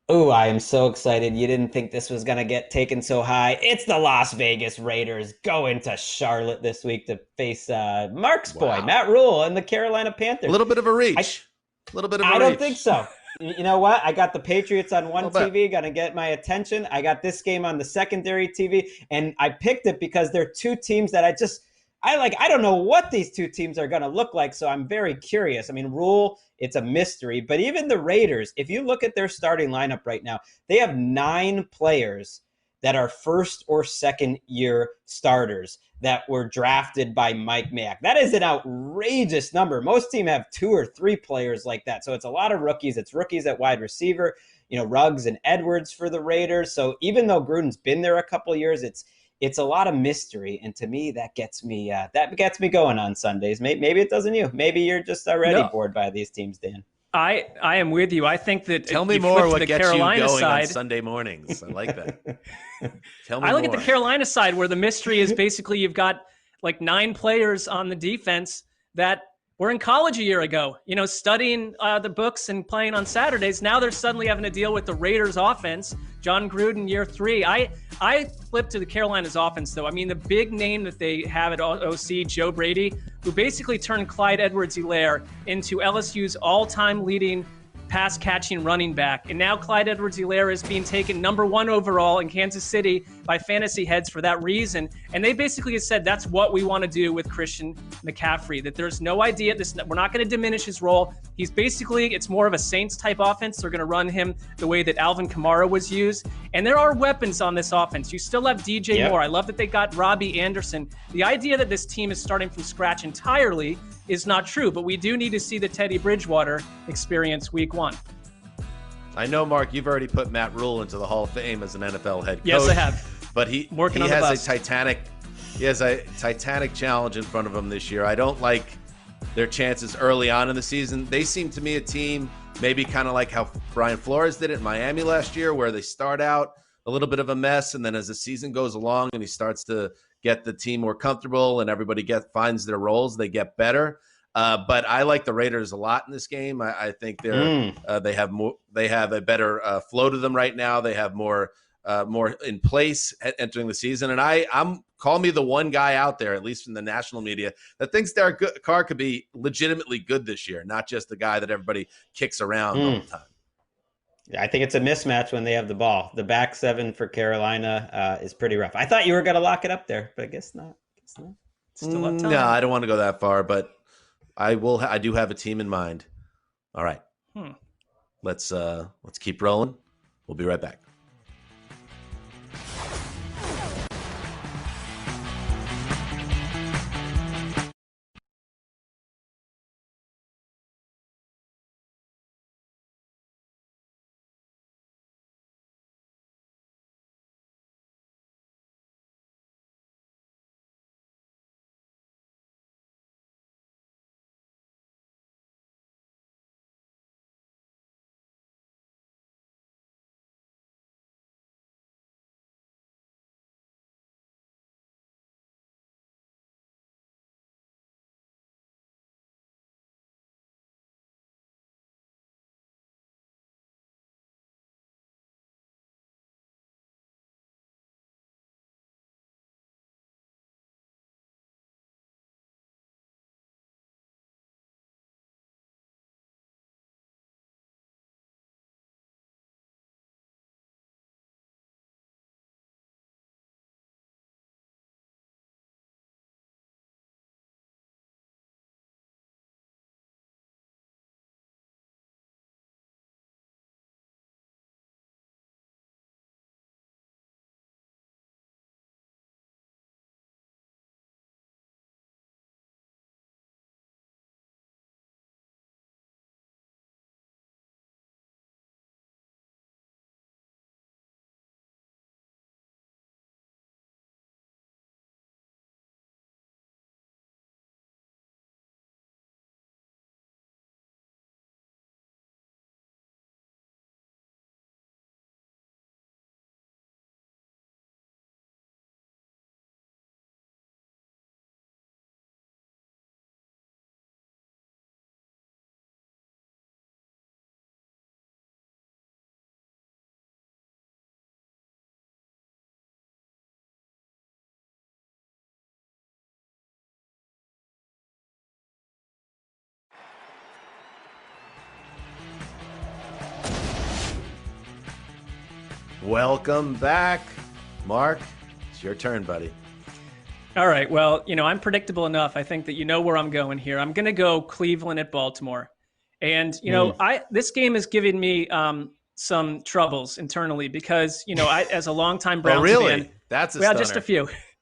S1: Oh, I am so excited. You didn't think this was going to get taken so high. It's the Las Vegas Raiders going to Charlotte this week to face Mark's boy, Matt Rule, and the Carolina Panthers.
S2: A little bit of a reach. I
S1: don't think so. You know what? I got the Patriots on one TV, going to get my attention. I got this game on the secondary TV, and I picked it because they're two teams that I like. I don't know what these two teams are going to look like, so I'm very curious. I mean, Rule, it's a mystery, but even the Raiders, if you look at their starting lineup right now, they have 9 players that are first or second year starters that were drafted by Mike Mayock. That is an outrageous number. Most teams have 2 or 3 players like that. So it's a lot of rookies. It's rookies at wide receiver, Ruggs and Edwards for the Raiders. So even though Gruden's been there a couple of years, it's a lot of mystery. And to me, that gets me going on Sundays. Maybe it doesn't you. Maybe you're just already bored by these teams, Dan.
S3: I am with you. I think that
S2: tell me more what gets
S3: Carolina
S2: you going
S3: side,
S2: on Sunday mornings. I like that. Tell me
S3: I look
S2: more.
S3: at the Carolina side where the mystery is basically you've got like 9 players on the defense that were in college a year ago, studying the books and playing on Saturdays. Now they're suddenly having to deal with the Raiders offense. John Gruden, year 3. I flipped to the Carolina's offense, though. I mean, the big name that they have at OC, Joe Brady, who basically turned Clyde Edwards-Helaire into LSU's all-time leading pass-catching running back. And now Clyde Edwards-Helaire is being taken number 1 overall in Kansas City by fantasy heads for that reason. And they basically said that's what we want to do with Christian McCaffrey, that there's no idea. We're not going to diminish his role. It's more of a Saints-type offense. They're going to run him the way that Alvin Kamara was used. And there are weapons on this offense. You still have DJ Moore. I love that they got Robbie Anderson. The idea that this team is starting from scratch entirely is not true, but we do need to see the Teddy Bridgewater experience week 1.
S2: I know, Mark, you've already put Matt Rule into the Hall of Fame as an NFL head coach.
S3: Yes, I have.
S2: But he has a titanic challenge in front of him this year. I don't like their chances early on in the season. They seem to me a team maybe kind of like how Brian Flores did it in Miami last year, where they start out a little bit of a mess, and then as the season goes along and he starts to get the team more comfortable and everybody finds their roles, they get better. But I like the Raiders a lot in this game. I think they have a better flow to them right now. They have more in place entering the season. And I'm call me the one guy out there, at least in the national media, that thinks Derek Carr could be legitimately good this year, not just the guy that everybody kicks around all the time.
S1: I think it's a mismatch when they have the ball. The back seven for Carolina is pretty rough. I thought you were going to lock it up there, but I guess not.
S3: Still up time.
S2: No, I don't want to go that far, but I do have a team in mind. All right. Let's keep rolling. We'll be right back. Welcome back. Mark, it's your turn, buddy.
S3: All right. Well, I'm predictable enough. I think that you know where I'm going here. I'm going to go Cleveland at Baltimore. And, this game is giving me some troubles internally because, I, as a longtime Browns fan.
S2: That's a stunner.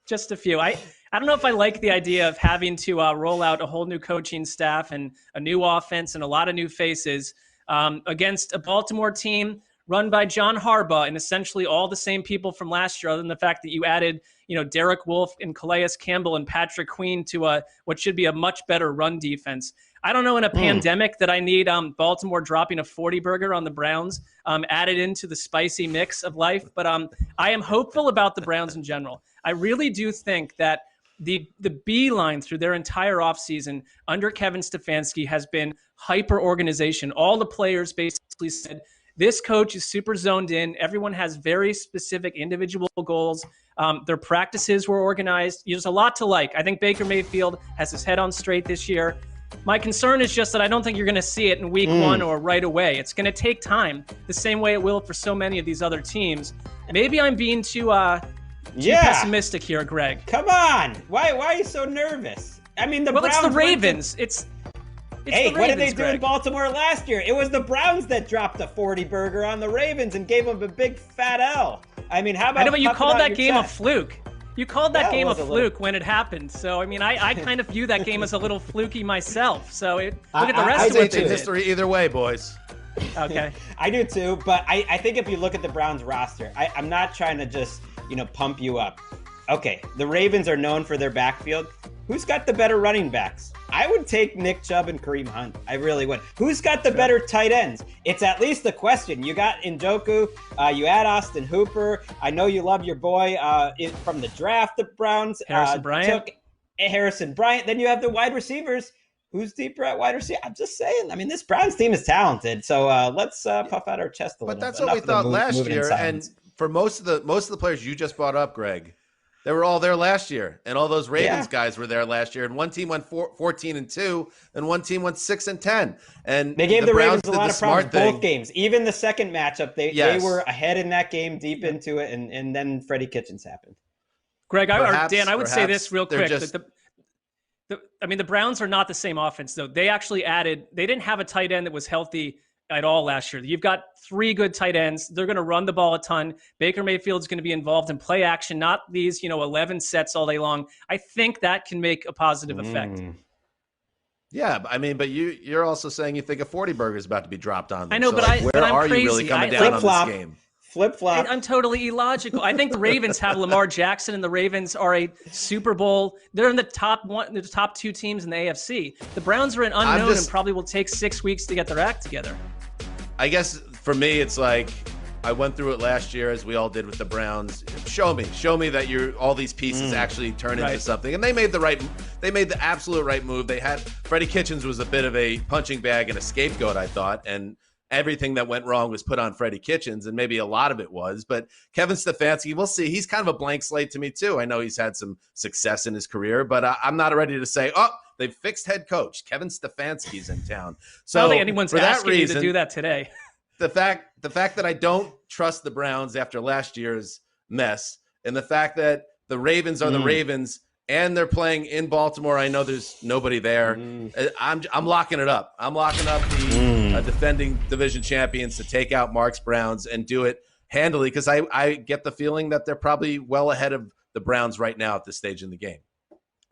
S3: Just a few. I don't know if I like the idea of having to roll out a whole new coaching staff and a new offense and a lot of new faces against a Baltimore team run by John Harbaugh and essentially all the same people from last year, other than the fact that you added, Derek Wolfe and Calais Campbell and Patrick Queen to what should be a much better run defense. I don't know in a pandemic that I need Baltimore dropping a 40 burger on the Browns added into the spicy mix of life, but I am hopeful about the Browns in general. I really do think that the beeline through their entire offseason under Kevin Stefanski has been hyper organization. All the players basically said, this coach is super zoned in. Everyone has very specific individual goals. Their practices were organized. There's a lot to like. I think Baker Mayfield has his head on straight this year. My concern is just that I don't think you're going to see it in week one or right away. It's going to take time, the same way it will for so many of these other teams. Maybe I'm being too pessimistic here, Greg.
S1: Come on. Why are you so nervous? I mean, the Browns.
S3: It's the Ravens. It's
S1: hey,
S3: the Ravens,
S1: what did they do
S3: Greg.
S1: in Baltimore last year? It was the Browns that dropped a 40 burger on the Ravens and gave them a big fat L. I mean, how about?
S3: I know, but you called that game
S1: chest?
S3: a fluke. You called that game a fluke
S1: little...
S3: when it happened. So, I mean, I kind of view that game as a little fluky myself. So, look at the rest of what they did.
S2: History either way, boys.
S3: Okay.
S1: I do too, but I think if you look at the Browns roster, I'm not trying to just, pump you up. Okay, the Ravens are known for their backfield. Who's got the better running backs? I would take Nick Chubb and Kareem Hunt. I really would. Who's got the better tight ends? It's at least a question. You got Njoku. You add Austin Hooper. I know you love your boy from the draft, the Browns.
S3: Harrison Bryant.
S1: Took Harrison Bryant. Then you have the wide receivers. Who's deeper at wide receiver? I'm just saying. I mean, this Browns team is talented. So let's puff out our chest a little bit.
S2: But that's what we thought last year. And for most of the players you just brought up, Greg, they were all there last year, and all those Ravens guys were there last year. And one team went 14-2, and one team went 6-10. And
S1: they gave the Ravens a lot of problems both games. Even the second matchup, they were ahead in that game, deep into it, and then Freddie Kitchens happened.
S3: Greg, Dan, I would say this real quick. The Browns are not the same offense, though. They actually they didn't have a tight end that was healthy at all last year. You've got 3 good tight ends. They're going to run the ball a ton. Baker Mayfield's going to be involved in play action, not these, 11 sets all day long. I think that can make a positive effect.
S2: Yeah, I mean, but you're also saying you think a 40 burger is about to be dropped on them.
S3: I know,
S2: so
S3: but I'm
S2: are
S3: crazy.
S2: You really coming down on this game?
S1: Flip-flop.
S3: I'm totally illogical. I think the Ravens have Lamar Jackson, and the Ravens are a Super Bowl. They're in the top 2 teams in the AFC. The Browns are an unknown and probably will take 6 weeks to get their act together.
S2: I guess for me, it's like I went through it last year, as we all did with the Browns. Show me that all these pieces actually turn into something. And they made the absolute right move. They had Freddie Kitchens was a bit of a punching bag and a scapegoat, I thought, and everything that went wrong was put on Freddie Kitchens, and maybe a lot of it was. But Kevin Stefanski, we'll see. He's kind of a blank slate to me too. I know he's had some success in his career, but I'm not ready to say, they've fixed head coach. Kevin Stefanski's in town. So
S3: I don't think anyone's asking you to do that today.
S2: The fact that I don't trust the Browns after last year's mess, and the fact that the Ravens are the Ravens and they're playing in Baltimore, I know there's nobody there. I'm locking it up. I'm locking up the defending division champions to take out Mark's Browns and do it handily, because I get the feeling that they're probably well ahead of the Browns right now at this stage in the game.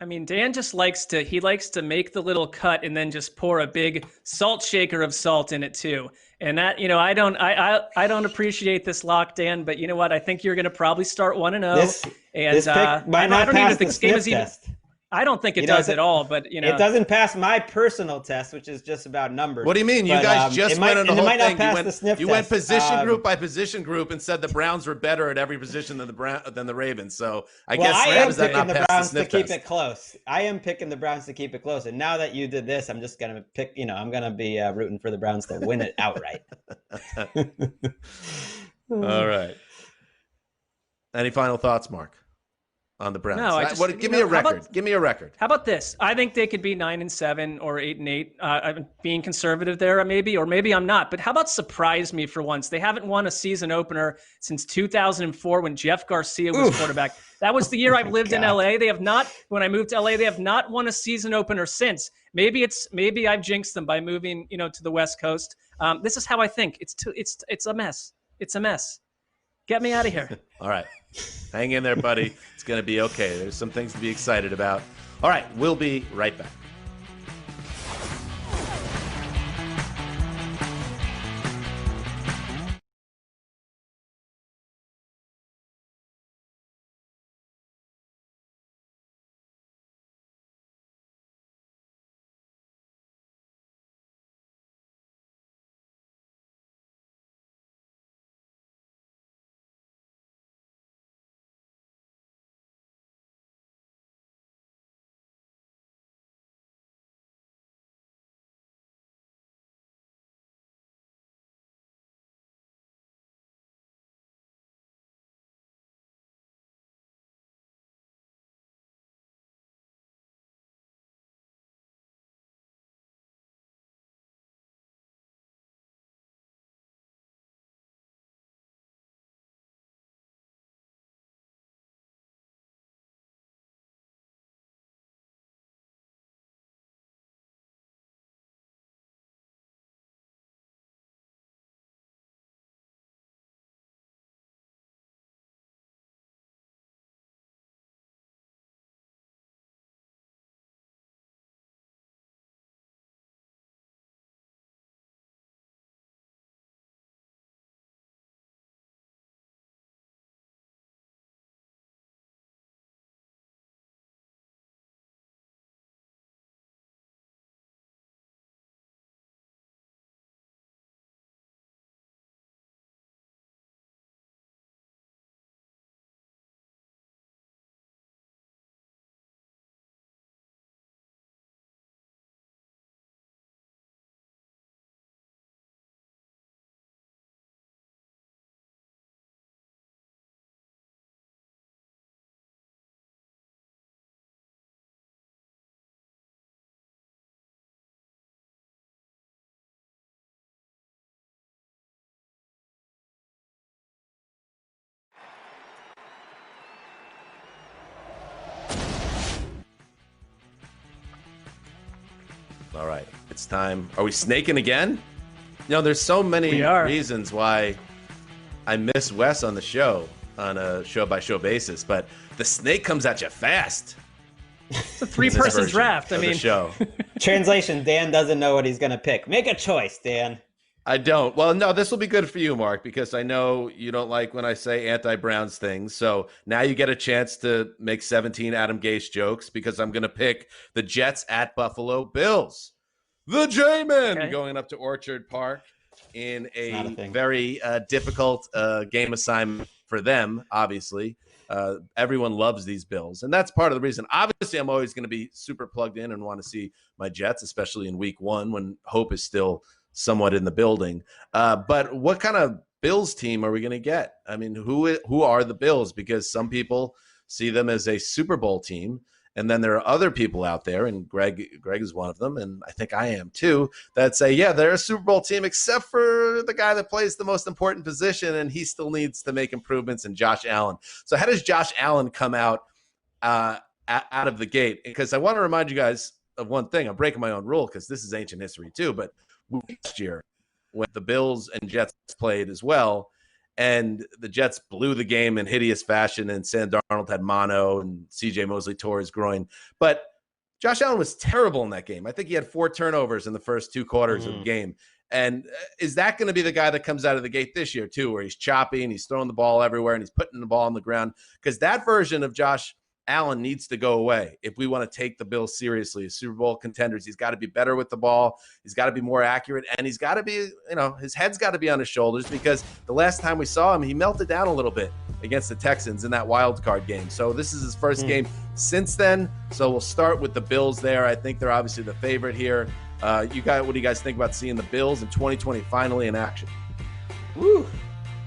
S3: I mean, Dan just likes to make the little cut and then just pour a big salt shaker of salt in it too. And that, I don't appreciate this lock, Dan, but you know what? I think you're going to probably start 1-0.
S1: This pick might not pass the sniff test.
S3: I don't think it does at all, but
S1: it doesn't pass my personal test, which is just about numbers.
S2: What do you mean? You guys just went on the whole thing. You went position group by position group and said the Browns were better at every position than the Ravens. So I guess
S1: I am picking
S2: the
S1: Browns to keep it close. I am picking the Browns to keep it close. And now that you did this, I'm just gonna pick. I'm gonna be rooting for the Browns to win it outright.
S2: All right. Any final thoughts, Mark, on the Browns?
S3: No,
S2: give me a record. Give me a record.
S3: How about this? I think they could be 9-7 or 8-8. I'm being conservative there, maybe, or maybe I'm not. But how about surprise me for once? They haven't won a season opener since 2004 when Jeff Garcia was quarterback. That was the year I've lived in LA. They have not. When I moved to LA, they have not won a season opener since. Maybe I've jinxed them by moving, to the West Coast. This is how I think. It's a mess. It's a mess. Get me out of here.
S2: All right. Hang in there, buddy. It's going to be okay. There's some things to be excited about. All right. We'll be right back. All right, it's time. Are we snaking again? You know, there's so many reasons why I miss Wes on the show on a show-by-show basis, but the snake comes at you fast.
S3: It's a 3-person draft. I mean,
S2: show.
S1: Translation: Dan doesn't know what he's going to pick. Make a choice, Dan.
S2: I don't. Well, no, this will be good for you, Mark, because I know you don't like when I say anti-Browns things. So now you get a chance to make 17 Adam Gase jokes because I'm going to pick the Jets at Buffalo Bills. The J-Men going up to Orchard Park in a very difficult game assignment for them, obviously. Everyone loves these Bills, and that's part of the reason. Obviously, I'm always going to be super plugged in and want to see my Jets, especially in week 1 when hope is still somewhat in the building. But what kind of Bills team are we going to get? I mean, who are the Bills? Because some people see them as a Super Bowl team, and then there are other people out there, and Greg is one of them, and I think I am too, that say, yeah, they're a Super Bowl team, except for the guy that plays the most important position, and he still needs to make improvements, in Josh Allen. So how does Josh Allen come out of the gate? Because I want to remind you guys of one thing. I'm breaking my own rule because this is ancient history too, but last year when the Bills and Jets played as well, and the Jets blew the game in hideous fashion, and Sam Darnold had mono, and C.J. Mosley tore his groin. But Josh Allen was terrible in that game. I think he had 4 turnovers in the first 2 quarters of the game. And is that going to be the guy that comes out of the gate this year too, where he's choppy and he's throwing the ball everywhere and he's putting the ball on the ground? Because that version of Josh Allen needs to go away if we want to take the Bills seriously as Super Bowl contenders. He's got to be better with the ball. He's got to be more accurate, and he's got to be, his head's got to be on his shoulders, because the last time we saw him, he melted down a little bit against the Texans in that wild card game. So this is his first game since then. So we'll start with the Bills there. I think they're obviously the favorite here. What do you guys think about seeing the Bills in 2020 finally in action?
S1: Woo.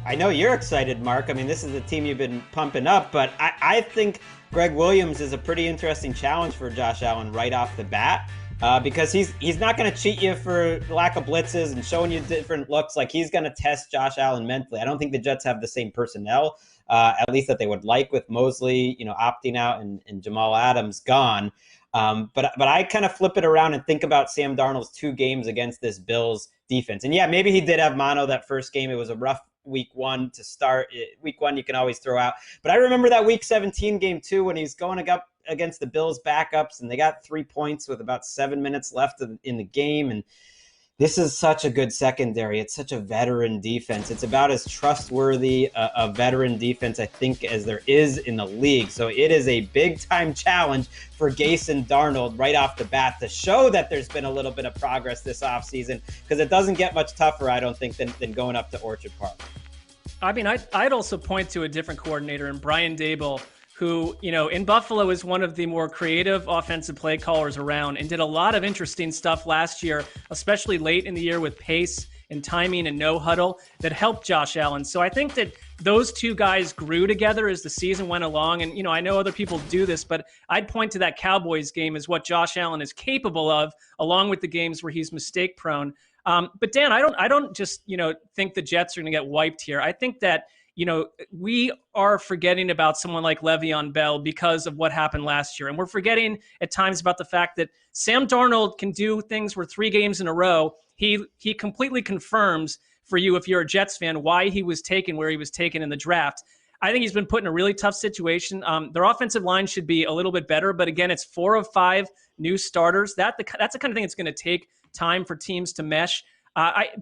S1: I know you're excited, Mark. I mean, this is the team you've been pumping up, but I think Greg Williams is a pretty interesting challenge for Josh Allen right off the bat, because he's not going to cheat you for lack of blitzes and showing you different looks. Like, he's going to test Josh Allen mentally. I don't think the Jets have the same personnel, at least that they would like, with Mosley, opting out and Jamal Adams gone. But I kind of flip it around and think about Sam Darnold's 2 games against this Bills defense. And yeah, maybe he did have mono that first game. It was a rough week 1 to start. Week 1 you can always throw out. But I remember that week 17 game too, when he's going up against the Bills backups and they got 3 points with about 7 minutes left in the game. And this is such a good secondary. It's such a veteran defense. It's about as trustworthy a veteran defense, I think, as there is in the league. So it is a big-time challenge for Gase and Darnold right off the bat to show that there's been a little bit of progress this offseason, because it doesn't get much tougher, I don't think, than going up to Orchard Park.
S3: I mean, I'd also point to a different coordinator in Brian Daboll, who, in Buffalo is one of the more creative offensive play callers around and did a lot of interesting stuff last year, especially late in the year with pace and timing and no huddle that helped Josh Allen. So I think that those 2 guys grew together as the season went along. And, I know other people do this, but I'd point to that Cowboys game as what Josh Allen is capable of, along with the games where he's mistake prone. But Dan, I don't just, think the Jets are going to get wiped here. I think that, we are forgetting about someone like Le'Veon Bell because of what happened last year. And we're forgetting at times about the fact that Sam Darnold can do things where 3 games in a row, he completely confirms for you, if you're a Jets fan, why he was taken where he was taken in the draft. I think he's been put in a really tough situation. Their offensive line should be a little bit better, but again, it's 4 of 5 new starters. That's the kind of thing that's going to take time for teams to mesh.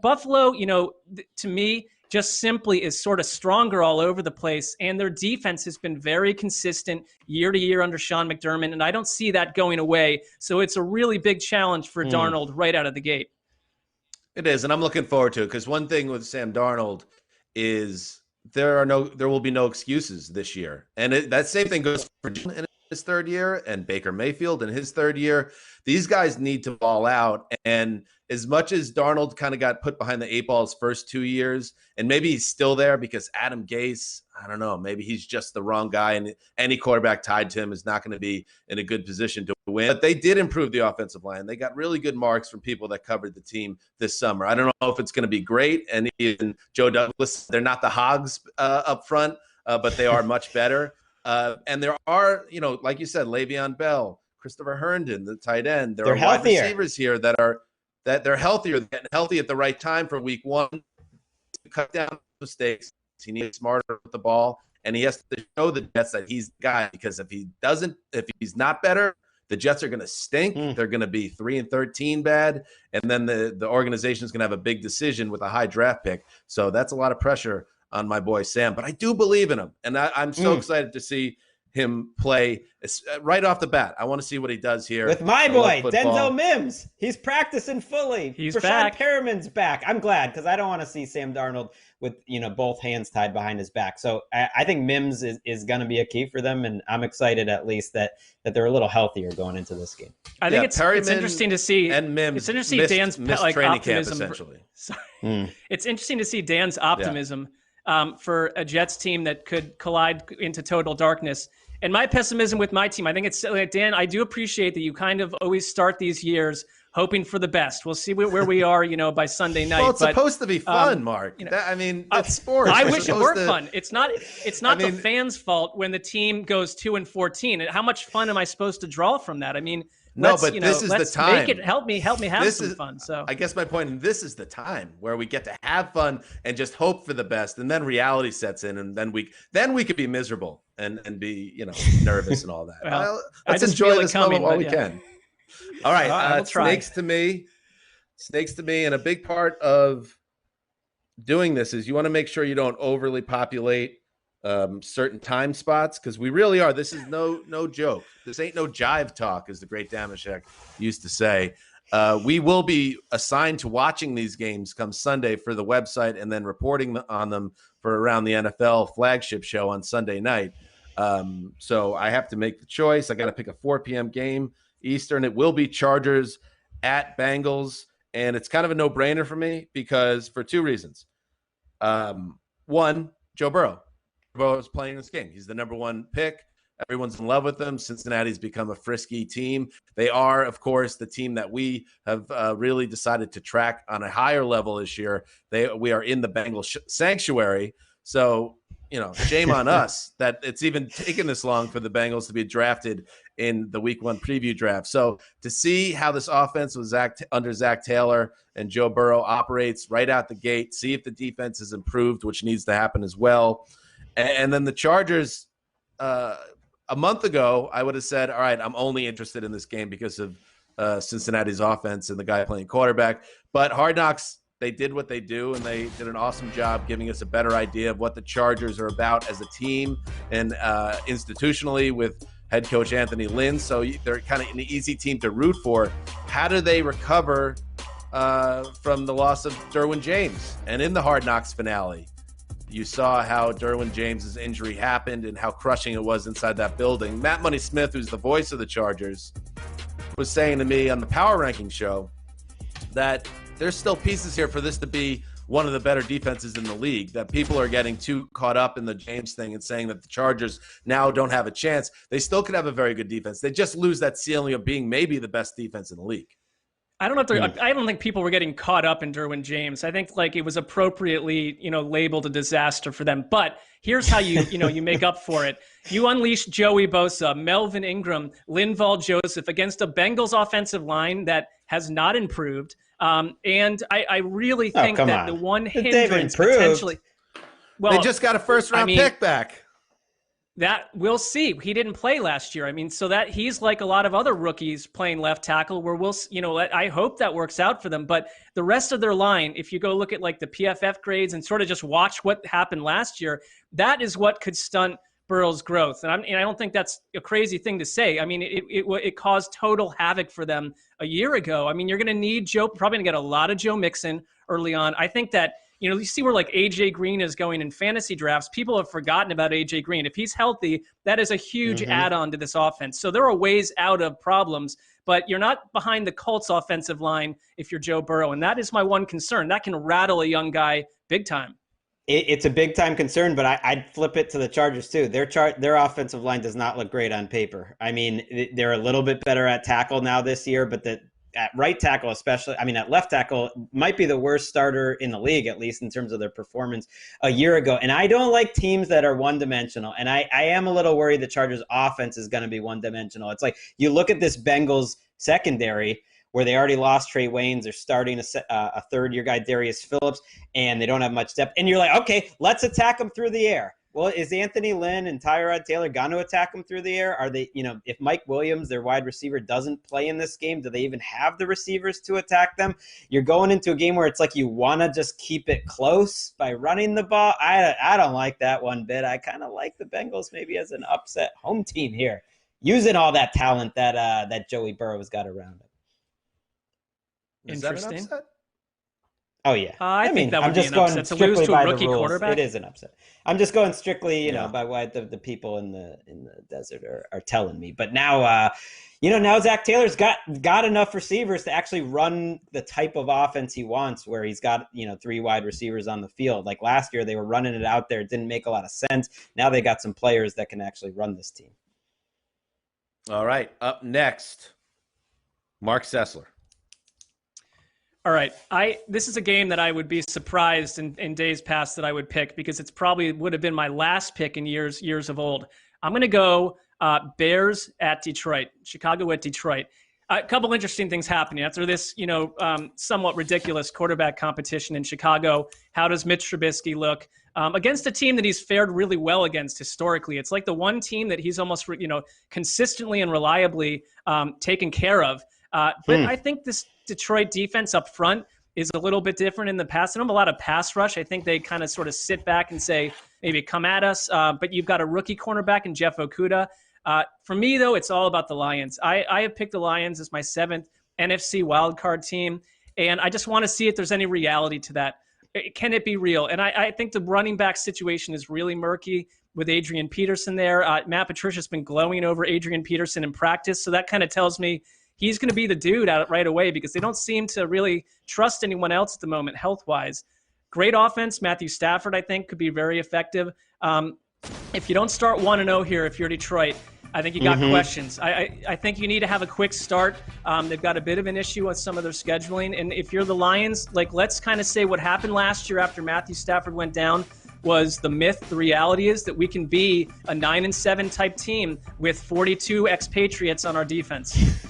S3: Buffalo, to me, just simply is sort of stronger all over the place, and their defense has been very consistent year to year under Sean McDermott, and I don't see that going away. So it's a really big challenge for Darnold right out of the gate.
S2: It is, and I'm looking forward to it, because one thing with Sam Darnold is there will be no excuses this year, and that same thing goes for Jim in his 3rd year and Baker Mayfield in his 3rd year. These guys need to ball out, and as much as Darnold kind of got put behind the 8 ball his first 2 years, and maybe he's still there because Adam Gase, I don't know, maybe he's just the wrong guy, and any quarterback tied to him is not going to be in a good position to win. But they did improve the offensive line. They got really good marks from people that covered the team this summer. I don't know if it's going to be great, and even Joe Douglas, they're not the Hogs up front, but they are much better. And there are, like you said, Le'Veon Bell, Christopher Herndon, the tight end. There
S1: They're
S2: are
S1: healthier.
S2: wide receivers here that they're healthier, getting healthy at the right time for week one to cut down mistakes. He needs smarter with the ball, and he has to show the Jets that he's the guy, because if he's not better, the Jets are going to stink. They're going to be 3-13 bad, and then the organization is going to have a big decision with a high draft pick. So that's a lot of pressure on my boy Sam. But I do believe in him, and I'm so excited to see him play right off the bat. I want to see what he does here
S1: with my boy Denzel Mims. He's practicing fully.
S3: He's
S1: Rashad
S3: back.
S1: Perriman's back. I'm glad, because I don't want to see Sam Darnold with both hands tied behind his back. So I think Mims is going to be a key for them, and I'm excited at least that they're a little healthier going into this game.
S3: I think it's interesting to see,
S2: and Mims.
S3: It's interesting to see Dan's like optimism.
S2: Camp, essentially.
S3: Sorry. It's interesting to see Dan's optimism for a Jets team that could collide into total darkness. And my pessimism with my team, I think it's Dan. I do appreciate that you kind of always start these years hoping for the best. We'll see where we are, by Sunday night.
S2: Well, it's supposed to be fun, Mark. It's sports.
S3: I wish it were fun. It's not the fans' fault when the team goes 2-14. How much fun am I supposed to draw from that? This is the time. Help me have some fun. So
S2: I guess my point, and this is the time where we get to have fun and just hope for the best, and then reality sets in, and then we could be miserable and be nervous and all that.
S3: Well,
S2: let's enjoy this moment while we can. All right, snakes to me, and a big part of doing this is you want to make sure you don't overly populate certain time spots, because we really are. This is no joke. This ain't no jive talk, as the great Damashek used to say. We will be assigned to watching these games come Sunday for the website, and then reporting on them for Around the NFL flagship show on Sunday night. So I have to make the choice. I got to pick a 4 p.m. game Eastern. It will be Chargers at Bengals, and it's kind of a no-brainer for me for two reasons. One, Joe Burrow. Burrow is playing this game. He's the number one pick. Everyone's in love with them. Cincinnati's become a frisky team. They are, of course, the team that we have really decided to track on a higher level this year. We are in the Bengals sanctuary. So, shame on us that it's even taken this long for the Bengals to be drafted in the Week 1 preview draft. So to see how this offense was under Zach Taylor and Joe Burrow operates right out the gate, see if the defense is improved, which needs to happen as well. And then the Chargers, a month ago, I would have said, all right, I'm only interested in this game because of Cincinnati's offense and the guy playing quarterback. But Hard Knocks, they did what they do, and they did an awesome job giving us a better idea of what the Chargers are about as a team and institutionally with head coach Anthony Lynn. So they're kind of an easy team to root for. How do they recover from the loss of Derwin James? And in the Hard Knocks finale, you saw how Derwin James's injury happened and how crushing it was inside that building. Matt Money Smith, who's the voice of the Chargers, was saying to me on the Power Ranking show that there's still pieces here for this to be one of the better defenses in the league, that people are getting too caught up in the James thing and saying that the Chargers now don't have a chance. They still could have a very good defense. They just lose that ceiling of being maybe the best defense in the league.
S3: I don't think people were getting caught up in Derwin James. I think it was appropriately, labeled a disaster for them. But here's how you make up for it. You unleash Joey Bosa, Melvin Ingram, Linval Joseph against a Bengals offensive line that has not improved. And I really think that the one hindrance potentially.
S2: Well, they just got a first-round pick back.
S3: That we'll see. He didn't play last year. So that he's like a lot of other rookies playing left tackle where I hope that works out for them. But the rest of their line, if you go look at the PFF grades and sort of just watch what happened last year, that is what could stunt Burrow's growth. And I don't think that's a crazy thing to say. It caused total havoc for them a year ago. You're going to need probably going to get a lot of Joe Mixon early on. I think that, you see where AJ Green is going in fantasy drafts. People have forgotten about AJ Green. If he's healthy, that is a huge add-on to this offense. So there are ways out of problems, but you're not behind the Colts offensive line if you're Joe Burrow. And that is my one concern. That can rattle a young guy big time.
S1: It's a big time concern, but I'd flip it to the Chargers too. Their offensive line does not look great on paper. They're a little bit better at tackle now this year, but at right tackle, especially, I mean, at left tackle, might be the worst starter in the league, at least in terms of their performance a year ago. And I don't like teams that are one-dimensional. And I am a little worried the Chargers offense is going to be one-dimensional. It's like you look at this Bengals secondary where they already lost Trey Waynes. They're starting a third-year guy, Darius Phillips, and they don't have much depth. And you're like, okay, let's attack them through the air. Well, is Anthony Lynn and Tyrod Taylor going to attack them through the air? Are they, if Mike Williams, their wide receiver, doesn't play in this game, do they even have the receivers to attack them? You're going into a game where it's like you want to just keep it close by running the ball. I don't like that one bit. I kind of like the Bengals maybe as an upset home team here, using all that talent that Joey Burrow's got around him.
S3: Interesting.
S1: Oh, yeah.
S3: I think that would be an upset to lose to a rookie quarterback.
S1: It is an upset. I'm just going strictly, by what the people in the desert are telling me. But now, now Zach Taylor's got enough receivers to actually run the type of offense he wants, where he's got, 3 wide receivers on the field. Like last year, they were running it out there. It didn't make a lot of sense. Now they got some players that can actually run this team.
S2: All right. Up next, Mark Sessler.
S3: All right. This is a game that I would be surprised in days past that I would pick, because it's probably would have been my last pick in years of old. I'm going to go Bears at Detroit, Chicago at Detroit. A couple interesting things happening after this, somewhat ridiculous quarterback competition in Chicago. How does Mitch Trubisky look against a team that he's fared really well against historically? It's like the one team that he's almost, consistently and reliably taken care of. But I think this Detroit defense up front is a little bit different in the past. They don't have a lot of pass rush. I think they kind of sort of sit back and say, maybe come at us. But you've got a rookie cornerback in Jeff Okudah. For me, though, it's all about the Lions. I have picked the Lions as my 7th NFC wildcard team, and I just want to see if there's any reality to that. Can it be real? And I think the running back situation is really murky with Adrian Peterson there. Matt Patricia's been glowing over Adrian Peterson in practice, so that kind of tells me he's going to be the dude out right away, because they don't seem to really trust anyone else at the moment health-wise. Great offense. Matthew Stafford, I think, could be very effective. If you don't start 1-0 here, if you're Detroit, I think you got questions. I think you need to have a quick start. They've got a bit of an issue with some of their scheduling. And if you're the Lions, let's kind of say what happened last year after Matthew Stafford went down was the myth. The reality is that we can be a 9-7 type team with 42 expatriates on our defense.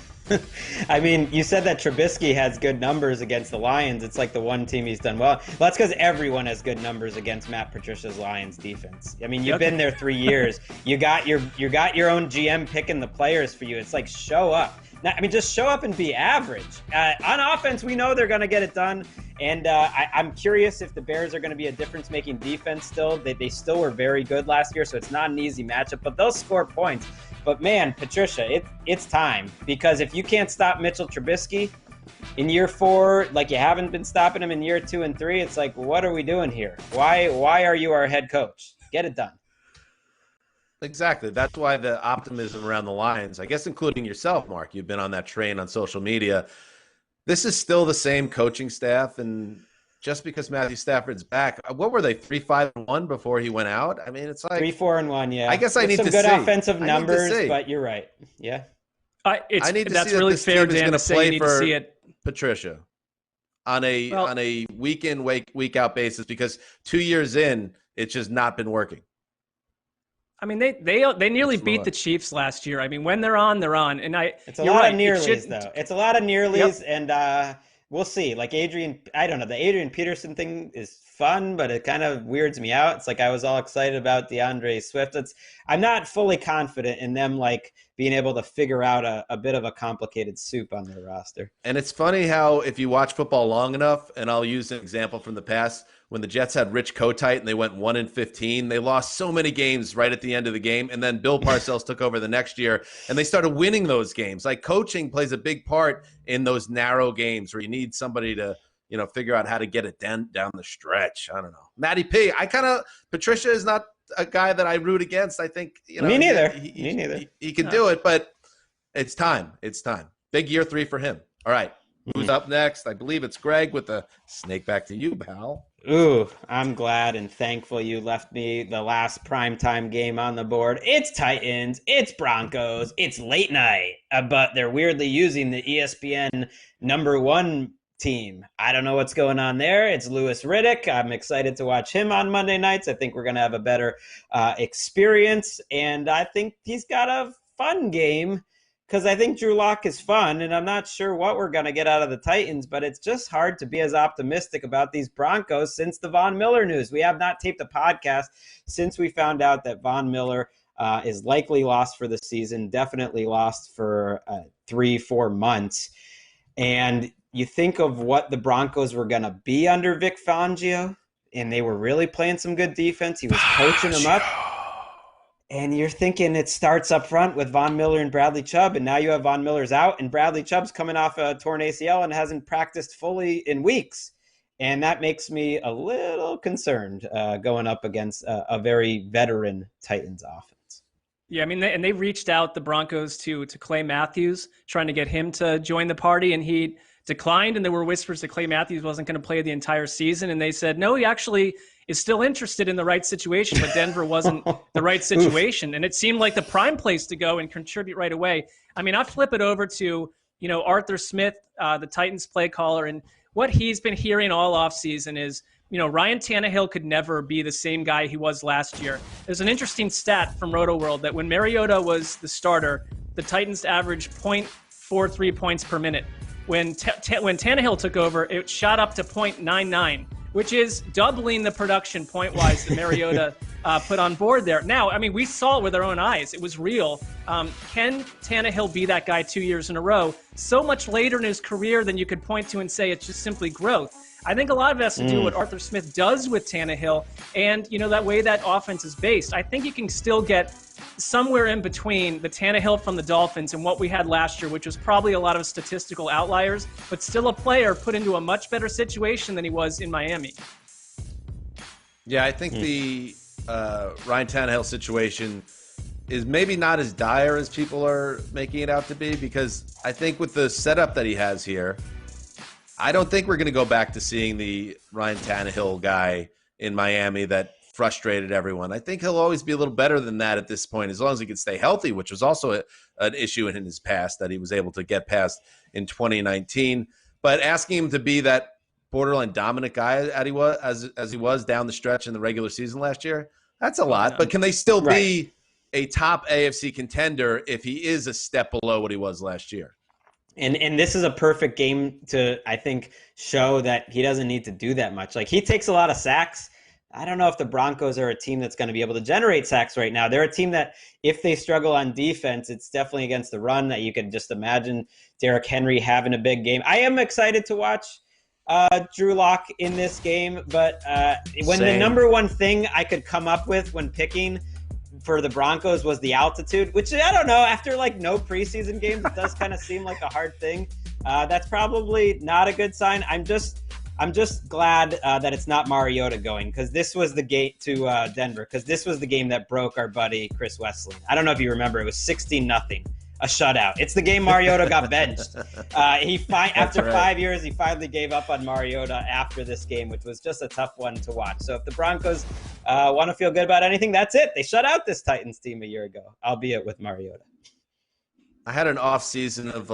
S1: I mean, you said that Trubisky has good numbers against the Lions. It's like the one team he's done well. Well, that's because everyone has good numbers against Matt Patricia's Lions defense. I mean, you've been there 3 years. You got your own GM picking the players for you. It's like, show up. Now, I mean, just show up and be average. On offense, we know they're going to get it done. And I'm curious if the Bears are going to be a difference-making defense still. They still were very good last year, so it's not an easy matchup. But they'll score points. But, man, Patricia, it's time. Because if you can't stop Mitchell Trubisky in year 4, like you haven't been stopping him in year 2 and 3, it's like, what are we doing here? Why are you our head coach? Get it done.
S2: Exactly. That's why the optimism around the Lions, I guess including yourself, Mark, you've been on that train on social media. This is still the same coaching staff, and just because Matthew Stafford's back, what were they, 3-5-1 before he went out? I mean, it's like
S1: 3-4-1, yeah.
S2: I guess I need to see
S1: some good offensive numbers, but you're right. Yeah.
S2: I need to
S3: that's
S2: see
S3: really
S2: that
S3: fair,
S2: this team
S3: Dan,
S2: is
S3: to
S2: going
S3: say
S2: to
S3: you
S2: play
S3: need to
S2: for
S3: see it.
S2: Patricia on a week in, week out basis, because 2 years in, it's just not been working.
S3: I mean, they nearly beat the Chiefs last year. I mean, when they're on, they're on. And
S1: it's a lot of nearlies, though. It's a lot of nearlies, and we'll see. Like I don't know. The Adrian Peterson thing is fun, but it kind of weirds me out. It's like I was all excited about DeAndre Swift. I'm not fully confident in them being able to figure out a bit of a complicated soup on their roster.
S2: And it's funny how if you watch football long enough, and I'll use an example from the past, when the Jets had Rich Kotite and they went 1-15, they lost so many games right at the end of the game. And then Bill Parcells took over the next year and they started winning those games. Like, coaching plays a big part in those narrow games where you need somebody to, figure out how to get it down the stretch. I don't know. Matty P, Patricia is not a guy that I root against. I think,
S1: me neither.
S2: Me neither. He can do it, but it's time. It's time. Big year 3 for him. All right. Who's up next? I believe it's Greg with the snake back to you, pal.
S1: Ooh, I'm glad and thankful you left me the last primetime game on the board. It's Titans, it's Broncos, it's late night, but they're weirdly using the ESPN #1 team. I don't know what's going on there. It's Louis Riddick. I'm excited to watch him on Monday nights. I think we're going to have a better experience, and I think he's got a fun game because I think Drew Lock is fun, and I'm not sure what we're going to get out of the Titans, but it's just hard to be as optimistic about these Broncos since the Von Miller news. We have not taped a podcast since we found out that Von Miller is likely lost for the season, definitely lost for 3-4 months. And you think of what the Broncos were going to be under Vic Fangio, and they were really playing some good defense. He was coaching them up. And you're thinking it starts up front with Von Miller and Bradley Chubb, and now you have Von Miller's out, and Bradley Chubb's coming off a torn ACL and hasn't practiced fully in weeks. And that makes me a little concerned going up against a very veteran Titans offense.
S3: Yeah, I mean, they reached out, the Broncos, to Clay Matthews, trying to get him to join the party, and he declined, and there were whispers that Clay Matthews wasn't going to play the entire season, and they said, no, he actually is still interested in the right situation, but Denver wasn't the right situation. And it seemed like the prime place to go and contribute right away. I mean, I flip it over to, Arthur Smith, the Titans play caller, and what he's been hearing all offseason is, Ryan Tannehill could never be the same guy he was last year. There's an interesting stat from RotoWorld that when Mariota was the starter, the Titans averaged 0.43 points per minute. When Tannehill took over, it shot up to 0.99. which is doubling the production point-wise that Mariota put on board there. Now, I mean, we saw it with our own eyes. It was real. Can Tannehill be that guy 2 years in a row? So much later in his career than you could point to and say it's just simply growth. I think a lot of it has to do what Arthur Smith does with Tannehill and, that way that offense is based. I think you can still get somewhere in between the Tannehill from the Dolphins and what we had last year, which was probably a lot of statistical outliers, but still a player put into a much better situation than he was in Miami.
S2: Yeah, I think the Ryan Tannehill situation is maybe not as dire as people are making it out to be, because I think with the setup that he has here, I don't think we're going to go back to seeing the Ryan Tannehill guy in Miami that frustrated everyone. I think he'll always be a little better than that at this point, as long as he can stay healthy, which was also an issue in his past that he was able to get past in 2019. But asking him to be that borderline dominant guy as he was down the stretch in the regular season last year, that's a lot. But can they still be a top AFC contender if he is a step below what he was last year?
S1: And this is a perfect game to, I think, show that he doesn't need to do that much. Like, he takes a lot of sacks. I don't know if the Broncos are a team that's going to be able to generate sacks right now. They're a team that, if they struggle on defense, it's definitely against the run, that you could just imagine Derrick Henry having a big game. I am excited to watch Drew Lock in this game, but the number one thing I could come up with when picking for the Broncos was the altitude, which I don't know, after like no preseason games, it does kind of seem like a hard thing. That's probably not a good sign. I'm just glad that it's not Mariota going, because this was the gate to Denver, because this was the game that broke our buddy Chris Wesseling. I don't know if you remember, it was 16-0, a shutout. It's the game Mariota got benched. After 5 years, he finally gave up on Mariota after this game, which was just a tough one to watch. So if the Broncos want to feel good about anything, that's it. They shut out this Titans team a year ago, albeit with Mariota.
S2: I had an off season of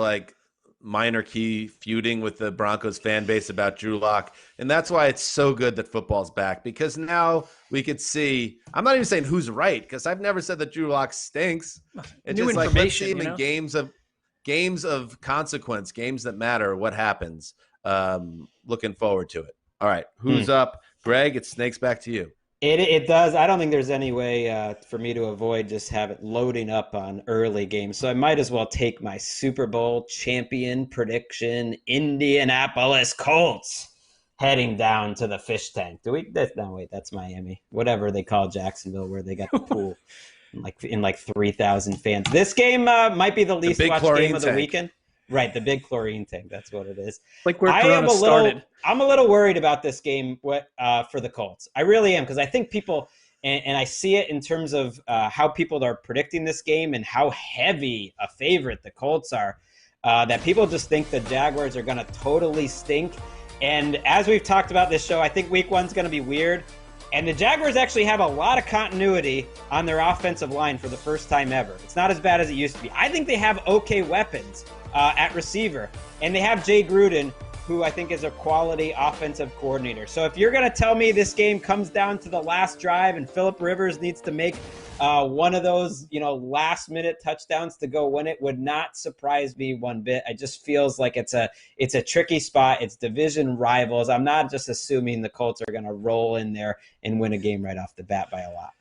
S2: minor key feuding with the Broncos fan base about Drew Lock. And that's why it's so good that football's back, because now we could see, I'm not even saying who's right, because I've never said that Drew Lock stinks. It's just like, let's see him in games of consequence, games that matter, what happens. Looking forward to it. All right. Who's up? Greg, it snakes back to you.
S1: It does. I don't think there's any way for me to avoid just have it loading up on early games. So I might as well take my Super Bowl champion prediction: Indianapolis Colts heading down to the fish tank. That's Miami. Whatever they call Jacksonville, where they got the pool in 3,000 fans. This game might be the least watched game of the weekend. Right, the big chlorine tank. That's what it is.
S3: Like where Corona started.
S1: I'm a little worried about this game for the Colts. I really am, because I think people, and I see it in terms of how people are predicting this game and how heavy a favorite the Colts are, that people just think the Jaguars are going to totally stink. And as we've talked about this show, I think week one's going to be weird. And the Jaguars actually have a lot of continuity on their offensive line for the first time ever. It's not as bad as it used to be. I think they have okay weapons at receiver. And they have Jay Gruden, who I think is a quality offensive coordinator. So if you're going to tell me this game comes down to the last drive and Phillip Rivers needs to make one of those, last-minute touchdowns to go win it, would not surprise me one bit. It just feels like it's a tricky spot. It's division rivals. I'm not just assuming the Colts are going to roll in there and win a game right off the bat by a lot.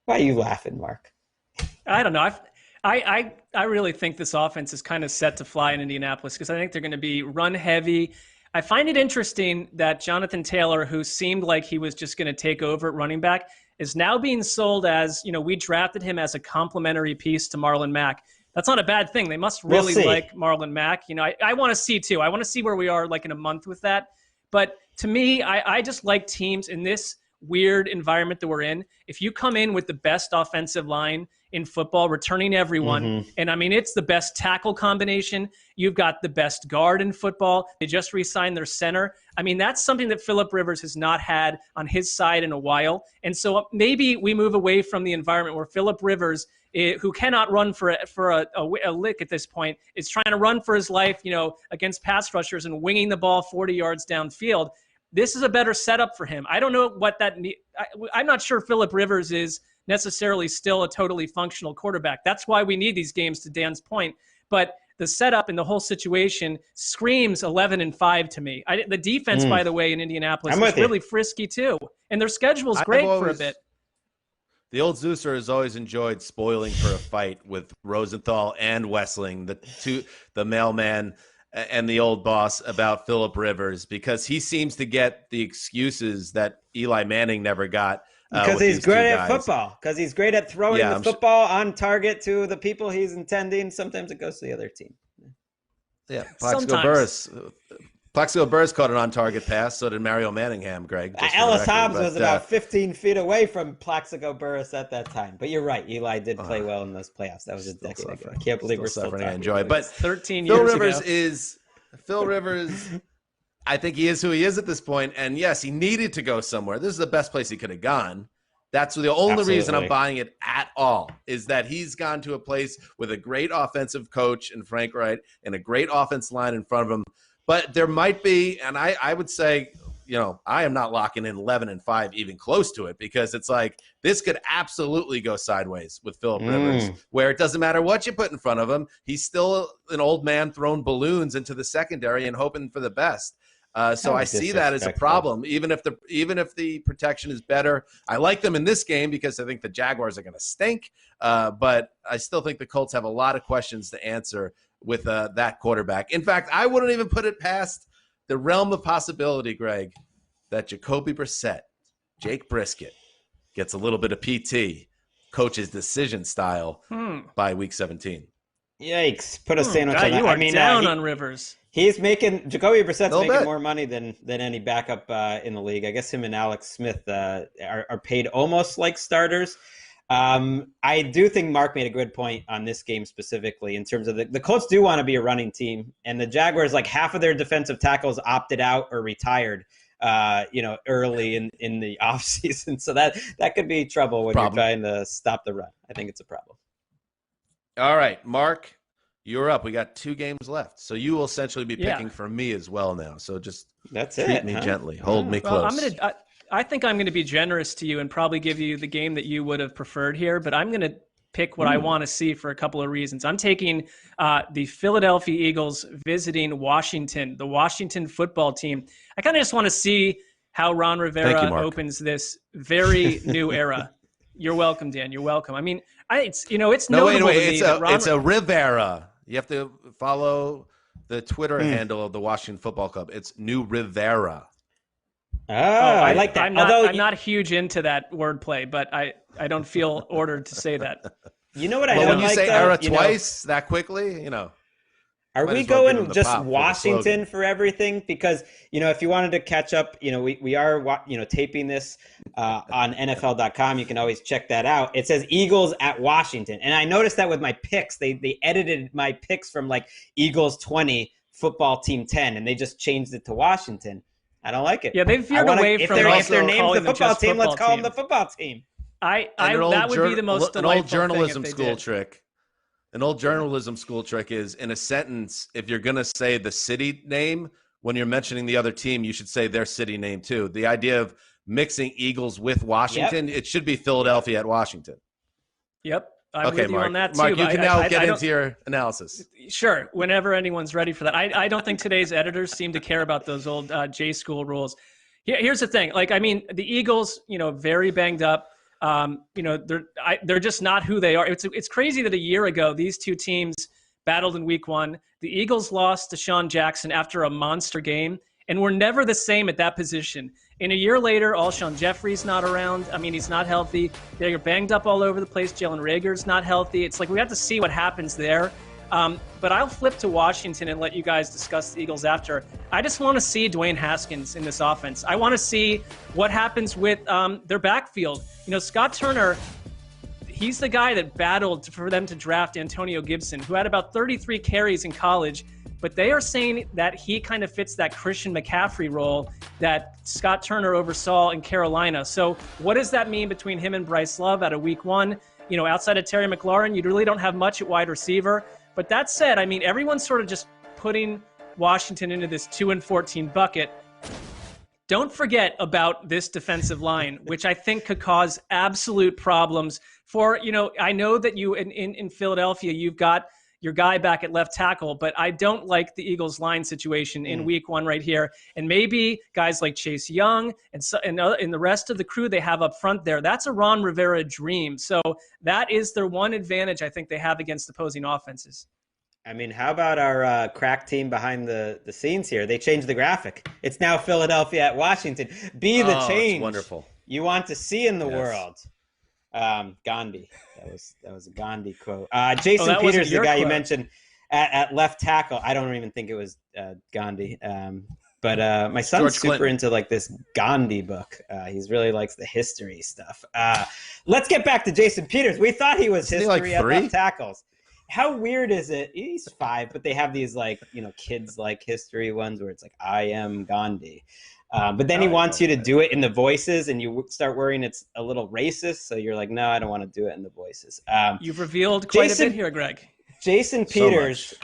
S1: Why are you laughing, Mark?
S3: I don't know. I really think this offense is kind of set to fly in Indianapolis because I think they're going to be run heavy. I find it interesting that Jonathan Taylor, who seemed like he was just going to take over at running back, is now being sold as, we drafted him as a complementary piece to Marlon Mack. That's not a bad thing. They must really like Marlon Mack. I want to see too. I want to see where we are like in a month with that. But to me, I just like teams in this weird environment that we're in. If you come in with the best offensive line in football, returning everyone, and I mean, it's the best tackle combination. You've got the best guard in football. They just re-signed their center. I mean, that's something that Phillip Rivers has not had on his side in a while. And so maybe we move away from the environment where Phillip Rivers, who cannot run for a lick at this point, is trying to run for his life, against pass rushers and winging the ball 40 yards downfield. This is a better setup for him. I don't know what I'm not sure Phillip Rivers is necessarily still a totally functional quarterback. That's why we need these games, to Dan's point. But the setup and the whole situation screams 11-5 to me. The defense, by the way, in Indianapolis is really frisky too. And their schedule is great for a bit.
S2: The old Zeuser has always enjoyed spoiling for a fight with Rosenthal and Wessling, the mailman and the old boss, about Phillip Rivers, because he seems to get the excuses that Eli Manning never got.
S1: Because he's great at football. Because he's great at throwing the football on target to the people he's intending. Sometimes it goes to the other team.
S2: Yeah, Plaxico Burress caught an on-target pass. So did Mario Manningham, Greg.
S1: Ellis Hobbs was about 15 feet away from Plaxico Burress at that time. But you're right. Eli did play well in those playoffs. That was a decade ago. I can't believe we're still talking.
S2: I enjoy it. But
S3: 13 years ago.
S2: Phil Rivers, I think he is who he is at this point. And yes, he needed to go somewhere. This is the best place he could have gone. That's the only reason I'm buying it at all, is that he's gone to a place with a great offensive coach in Frank Wright and a great offense line in front of him. But there might be, and I would say, I am not locking in 11-5 even close to it, because it's like this could absolutely go sideways with Phillip Rivers, where it doesn't matter what you put in front of him. He's still an old man throwing balloons into the secondary and hoping for the best. So I see that as a problem, even if the protection is better. I like them in this game because I think the Jaguars are going to stink, but I still think the Colts have a lot of questions to answer with that quarterback. In fact, I wouldn't even put it past the realm of possibility, Greg, that Jacoby Brissett, Jake Brisket, gets a little bit of PT, coach's decision style by week 17.
S1: Yikes! Put a sandwich on that.
S3: You are down on Rivers.
S1: He's Jacoby Brissett's making more money than any backup in the league. I guess him and Alex Smith are paid almost like starters. I do think Mark made a good point on this game specifically in terms of the Colts do want to be a running team, and the Jaguars, like half of their defensive tackles opted out or retired, early in the offseason. So that could be trouble when you're trying to stop the run. I think it's a problem.
S2: All right, Mark, you're up. We got 2 games left. So you will essentially be picking for me as well now. So just treat me gently. Hold me close.
S3: I think I'm going to be generous to you and probably give you the game that you would have preferred here, but I'm going to pick what I want to see for a couple of reasons. I'm taking the Philadelphia Eagles visiting Washington, the Washington football team. I kind of just want to see how Ron Rivera opens this very new era. You're welcome, Dan. You're welcome. I mean, it's notable to me that
S2: it's a Rivera. You have to follow the Twitter handle of the Washington Football Club. It's New Rivera.
S1: I like that.
S3: I'm not huge into that wordplay, but I don't feel ordered to say that.
S1: You know what I don't like?
S2: When you say era twice that quickly,
S1: Are we going just Washington for everything? Because, if you wanted to catch up, we are, taping this on NFL.com. You can always check that out. It says Eagles at Washington. And I noticed that with my picks, they edited my picks from like Eagles 20 football team 10, and they just changed it to Washington. I don't like it.
S3: Yeah, they've veered away from
S1: if their name's
S3: calling
S1: the football team, let's call them
S3: team.
S1: the football team.
S3: That would be the most delightful
S2: an old journalism
S3: thing if they
S2: school
S3: did.
S2: trick. An old journalism school trick is, in a sentence, if you're going to say the city name, when you're mentioning the other team, you should say their city name too. The idea of mixing Eagles with Washington, it should be Philadelphia at Washington.
S3: Yep. I'm
S2: okay,
S3: with you
S2: Mark.
S3: on that too.
S2: Mark, you can now get
S3: into
S2: into your analysis.
S3: Sure, whenever anyone's ready for that. I don't think today's editors seem to care about those old J school rules. Here's the thing. The Eagles, very banged up. They're just not who they are. It's crazy that a year ago these two teams battled in week 1. The Eagles lost to Deshaun Jackson after a monster game, and were never the same at that position. And a year later, Alshon Jeffrey's not around. He's not healthy. They're banged up all over the place. Jalen Reagor's not healthy. It's like we have to see what happens there. But I'll flip to Washington and let you guys discuss the Eagles after. I just want to see Dwayne Haskins in this offense. I want to see what happens with their backfield. Scott Turner, he's the guy that battled for them to draft Antonio Gibson, who had about 33 carries in college. But they are saying that he kind of fits that Christian McCaffrey role that Scott Turner oversaw in Carolina. So what does that mean between him and Bryce Love out of week 1? Outside of Terry McLaurin, you really don't have much at wide receiver. But that said, everyone's sort of just putting Washington into this 2-14 bucket. Don't forget about this defensive line, which I think could cause absolute problems for, I know that you in Philadelphia, you've got your guy back at left tackle, but I don't like the Eagles line situation in week 1 right here. And maybe guys like Chase Young and the rest of the crew they have up front there, that's a Ron Rivera dream. So that is their one advantage I think they have against opposing offenses.
S1: How about our crack team behind the scenes here? They changed the graphic. It's now Philadelphia at Washington. Be the change
S2: wonderful.
S1: You want to see in the world. Gandhi. That was a Gandhi quote. Jason Peters, the guy you mentioned at left tackle. I don't even think it was Gandhi. But my son's super into this Gandhi book. He really likes the history stuff. Let's get back to Jason Peters. We thought he was history at left tackles. How weird is it? He's 5, but they have these kids history ones where it's I am Gandhi. But then he wants you to do it in the voices, and you start worrying it's a little racist. So you're like, no, I don't want to do it in the voices.
S3: You've revealed quite a bit here, Greg.
S1: Jason Peters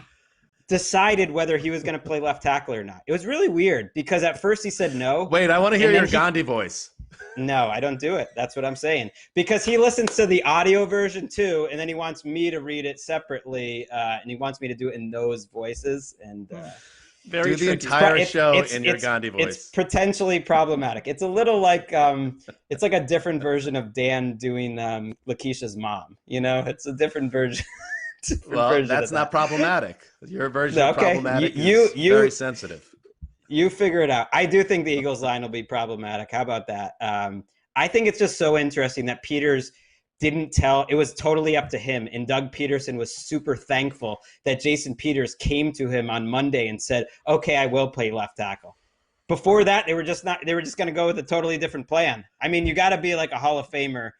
S1: decided whether he was going to play left tackle or not. It was really weird because at first he said no.
S2: Wait, I want to hear your Gandhi voice.
S1: No, I don't do it. That's what I'm saying. Because he listens to the audio version too, and then he wants me to read it separately, and he wants me to do it in those voices. And
S3: very
S2: do the entire show in your Gandhi voice.
S1: It's potentially problematic. It's a little it's like a different version of Dan doing Lakeisha's mom. It's a different version.
S2: That's not problematic. Your version of problematic is very sensitive.
S1: You figure it out. I do think the Eagles line will be problematic. How about that? I think it's just so interesting that Peters didn't tell. It was totally up to him. And Doug Peterson was super thankful that Jason Peters came to him on Monday and said, okay, I will play left tackle. Before that, they were just going to go with a totally different plan. You got to be like a Hall of Famer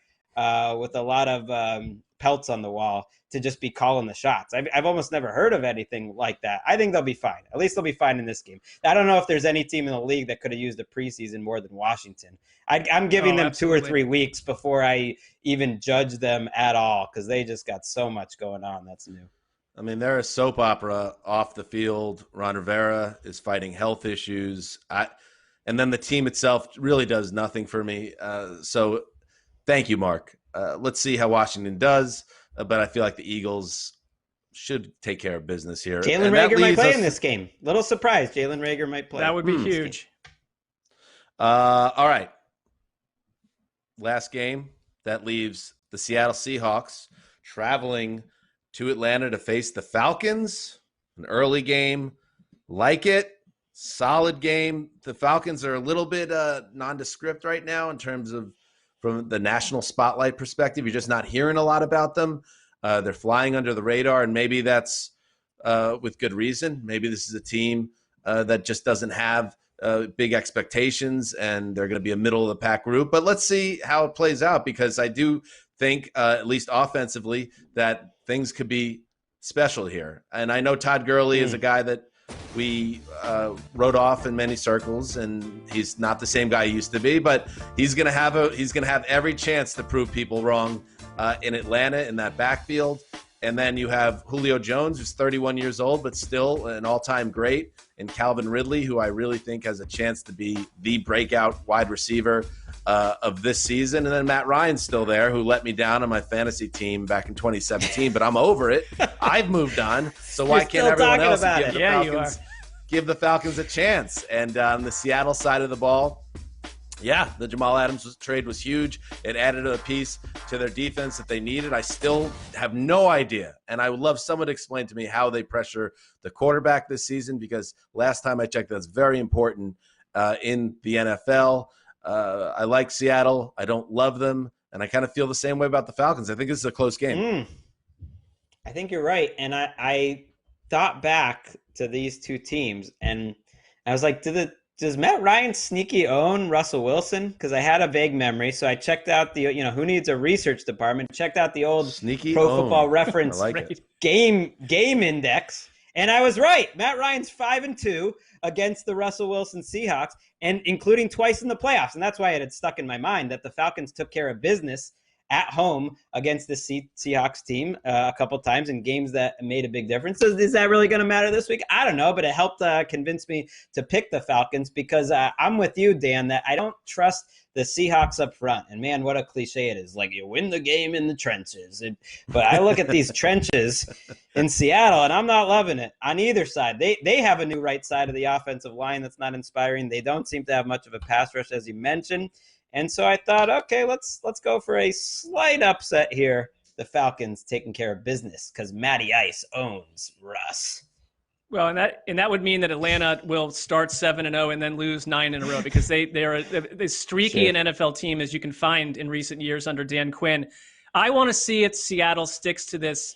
S1: with a lot of pelts on the wall to just be calling the shots. I've almost never heard of anything like that. I think they'll be fine. At least they'll be fine in this game. I don't know if there's any team in the league that could have used a preseason more than Washington. I'm giving them
S3: absolutely.
S1: 2 or 3 weeks before I even judge them at all because they just got so much going on. That's new.
S2: They're a soap opera off the field. Ron Rivera is fighting health issues. And then the team itself really does nothing for me. So thank you, Mark. Let's see how Washington does. But I feel like the Eagles should take care of business here.
S1: Jalen Reagor might play in this game. Little surprise, Jalen Reagor might play.
S3: That would be huge.
S2: All right. Last game, that leaves the Seattle Seahawks traveling to Atlanta to face the Falcons. An early game. Like it. Solid game. The Falcons are a little bit nondescript right now in terms of from the national spotlight perspective. You're just not hearing a lot about them. They're flying under the radar, and maybe that's with good reason. Maybe this is a team that just doesn't have big expectations, and they're going to be a middle-of-the-pack group. But let's see how it plays out, because I do think, at least offensively, that things could be special here. And I know Todd Gurley is a guy that we wrote off in many circles, and he's not the same guy he used to be. But he's gonna have every chance to prove people wrong in Atlanta in that backfield. And then you have Julio Jones, who's 31 years old, but still an all-time great, and Calvin Ridley, who I really think has a chance to be the breakout wide receiver of this season. And then Matt Ryan's still there, who let me down on my fantasy team back in 2017, but I'm over it. I've moved on. So why can't everyone else give the Falcons a chance? And on the Seattle side of the ball, yeah, the Jamal Adams trade was huge. It added a piece to their defense that they needed. I still have no idea, and I would love someone to explain to me how they pressure the quarterback this season, because last time I checked, that's very important in the NFL. I like Seattle. I don't love them, and I kind of feel the same way about the Falcons. I think this is a close game.
S1: I think you're right, and I thought back to these two teams, and I was like, does Matt Ryan sneaky own Russell Wilson? Because I had a vague memory, so I checked out the, who needs a research department, checked out the old
S2: sneaky
S1: Pro Football Reference game index, and I was right. Matt Ryan's 5-2 against the Russell Wilson Seahawks, and including twice in the playoffs, and that's why it had stuck in my mind that the Falcons took care of business at home against the Seahawks team a couple times in games that made a big difference. So is that really going to matter this week? I don't know, but it helped convince me to pick the Falcons, because I'm with you, Dan, that I don't trust the Seahawks up front. And man, what a cliche it is. Like, you win the game in the trenches. But I look at these trenches in Seattle, and I'm not loving it on either side. They have a new right side of the offensive line that's not inspiring. They don't seem to have much of a pass rush, as you mentioned. And so I thought, okay, let's go for a slight upset here. The Falcons taking care of business, because Matty Ice owns Russ.
S3: Well, and that would mean that Atlanta will start 7-0 and then lose 9 in a row, because they're as streaky an NFL team as you can find in recent years under Dan Quinn. I want to see if Seattle sticks to this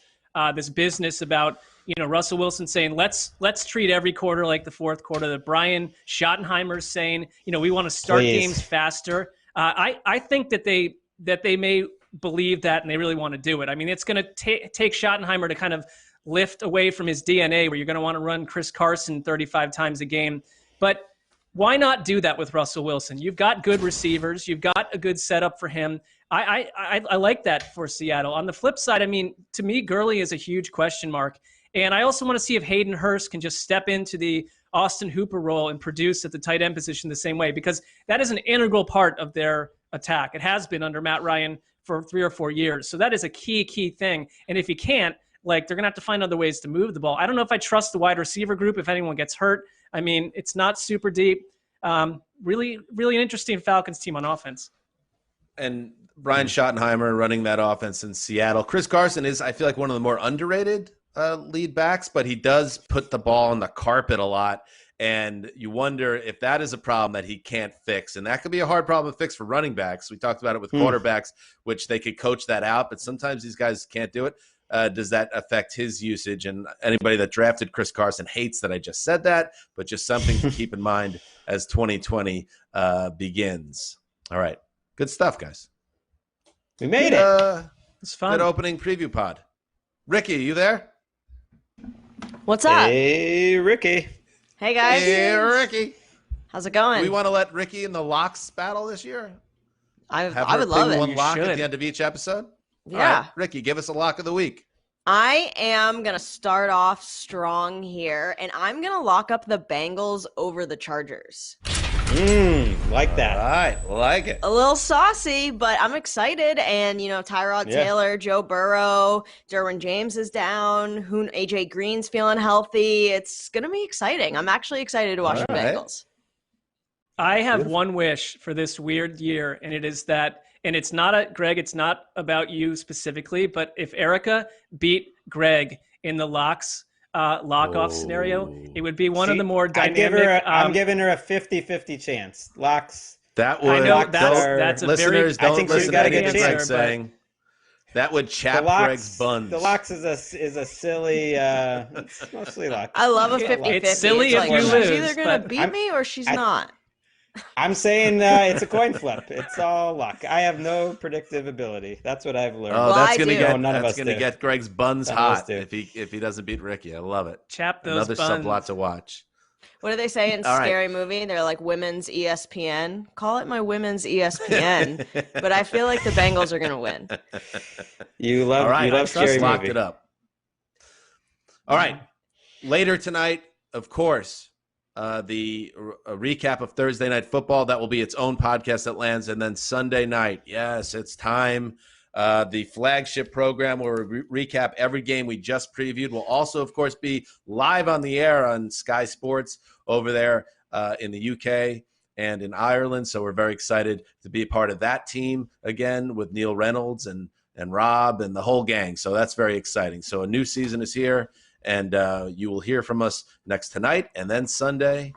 S3: business about Russell Wilson saying let's treat every quarter like the fourth quarter. That Brian Schottenheimer's saying we want to start games faster. I think that they may believe that, and they really want to do it. I mean, it's going to take Schottenheimer to kind of lift away from his DNA, where you're going to want to run Chris Carson 35 times a game. But why not do that with Russell Wilson? You've got good receivers. You've got a good setup for him. I like that for Seattle. On the flip side, I mean, to me, Gurley is a huge question mark. And I also want to see if Hayden Hurst can just step into the Austin Hooper role and produce at the tight end position the same way, because that is an integral part of their attack. It has been under Matt Ryan for 3 or 4 years. So that is a key thing. And if you can't, they're going to have to find other ways to move the ball. I don't know if I trust the wide receiver group if anyone gets hurt. I mean, it's not super deep. Really an interesting Falcons team on offense.
S2: And Brian Schottenheimer running that offense in Seattle. Chris Carson is, I feel like, one of the more underrated lead backs, but he does put the ball on the carpet a lot, and you wonder if that is a problem that he can't fix, and that could be a hard problem to fix for running backs. We talked about it with quarterbacks, which they could coach that out, but sometimes these guys can't do it. Does that affect his usage? And anybody that drafted Chris Carson hates that I just said that, but just something to keep in mind as 2020 begins. All right, good stuff, guys.
S1: We made it.
S3: It's fun.
S2: Good opening preview pod. Ricky, you there?
S4: What's up?
S1: Hey, Ricky.
S4: Hey, guys.
S2: Hey, Ricky.
S4: How's it going?
S2: We want to let Ricky and the locks battle this year.
S4: I would love it.
S2: One lock
S3: should.
S2: at the end of each episode.
S4: Yeah.
S2: All right, Ricky, give us a lock of the week.
S4: I am going to start off strong here, and I'm going to lock up the Bengals over the Chargers.
S1: Like that.
S2: All right, like it.
S4: A little saucy, but I'm excited. And, Tyrod Taylor, Joe Burrow, Derwin James is down. AJ Green's feeling healthy. It's going to be exciting. I'm actually excited to watch the Bengals.
S3: I have one wish for this weird year, and it is that, and it's not Greg, it's not about you specifically, but if Erica beat Greg in the lock-off scenario, it would be one of the more dynamic.
S1: I'm giving her a 50-50 chance. Locks.
S2: That would.
S3: I know that's a
S2: listeners
S3: very.
S2: don't listen to anything
S3: answer,
S2: Greg's saying. That would chap Greg's buns.
S1: The locks is a silly. It's mostly lock.
S4: I love a 50-50.
S3: It's silly if you lose.
S4: She's either going to beat me or she's not.
S1: I'm saying it's a coin flip. It's all luck. I have no predictive ability. That's what I've learned.
S2: Oh,
S4: Well,
S2: that's
S4: I
S2: gonna
S4: do.
S2: get
S1: None of
S2: that's
S1: us
S2: gonna
S1: do.
S2: get Greg's buns
S1: None of us
S2: hot
S1: do.
S2: if he doesn't beat Ricky. I love it.
S3: Chap those
S2: Another
S3: buns.
S2: subplot to watch.
S4: What do they say in
S2: All right.
S4: Scary Movie? They're like women's ESPN. Call it my women's ESPN. But I feel like the Bengals are going to win.
S1: You love,
S2: All right,
S1: you love Scary
S2: locked
S1: Movie.
S2: it up. All right. Later tonight, of course, a recap of Thursday Night Football. That will be its own podcast that lands. And then Sunday night, yes, it's time. The flagship program where we recap every game we just previewed will also, of course, be live on the air on Sky Sports over there in the UK and in Ireland. So we're very excited to be a part of that team again with Neil Reynolds and Rob and the whole gang. So that's very exciting. So a new season is here, and you will hear from us next tonight and then Sunday.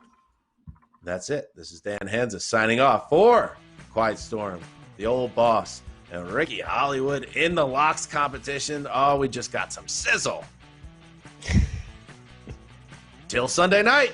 S2: That's it. This is Dan Hansa signing off for Quiet Storm, the old boss, and Ricky Hollywood in the locks competition. Oh, we just got some sizzle. Till Sunday night.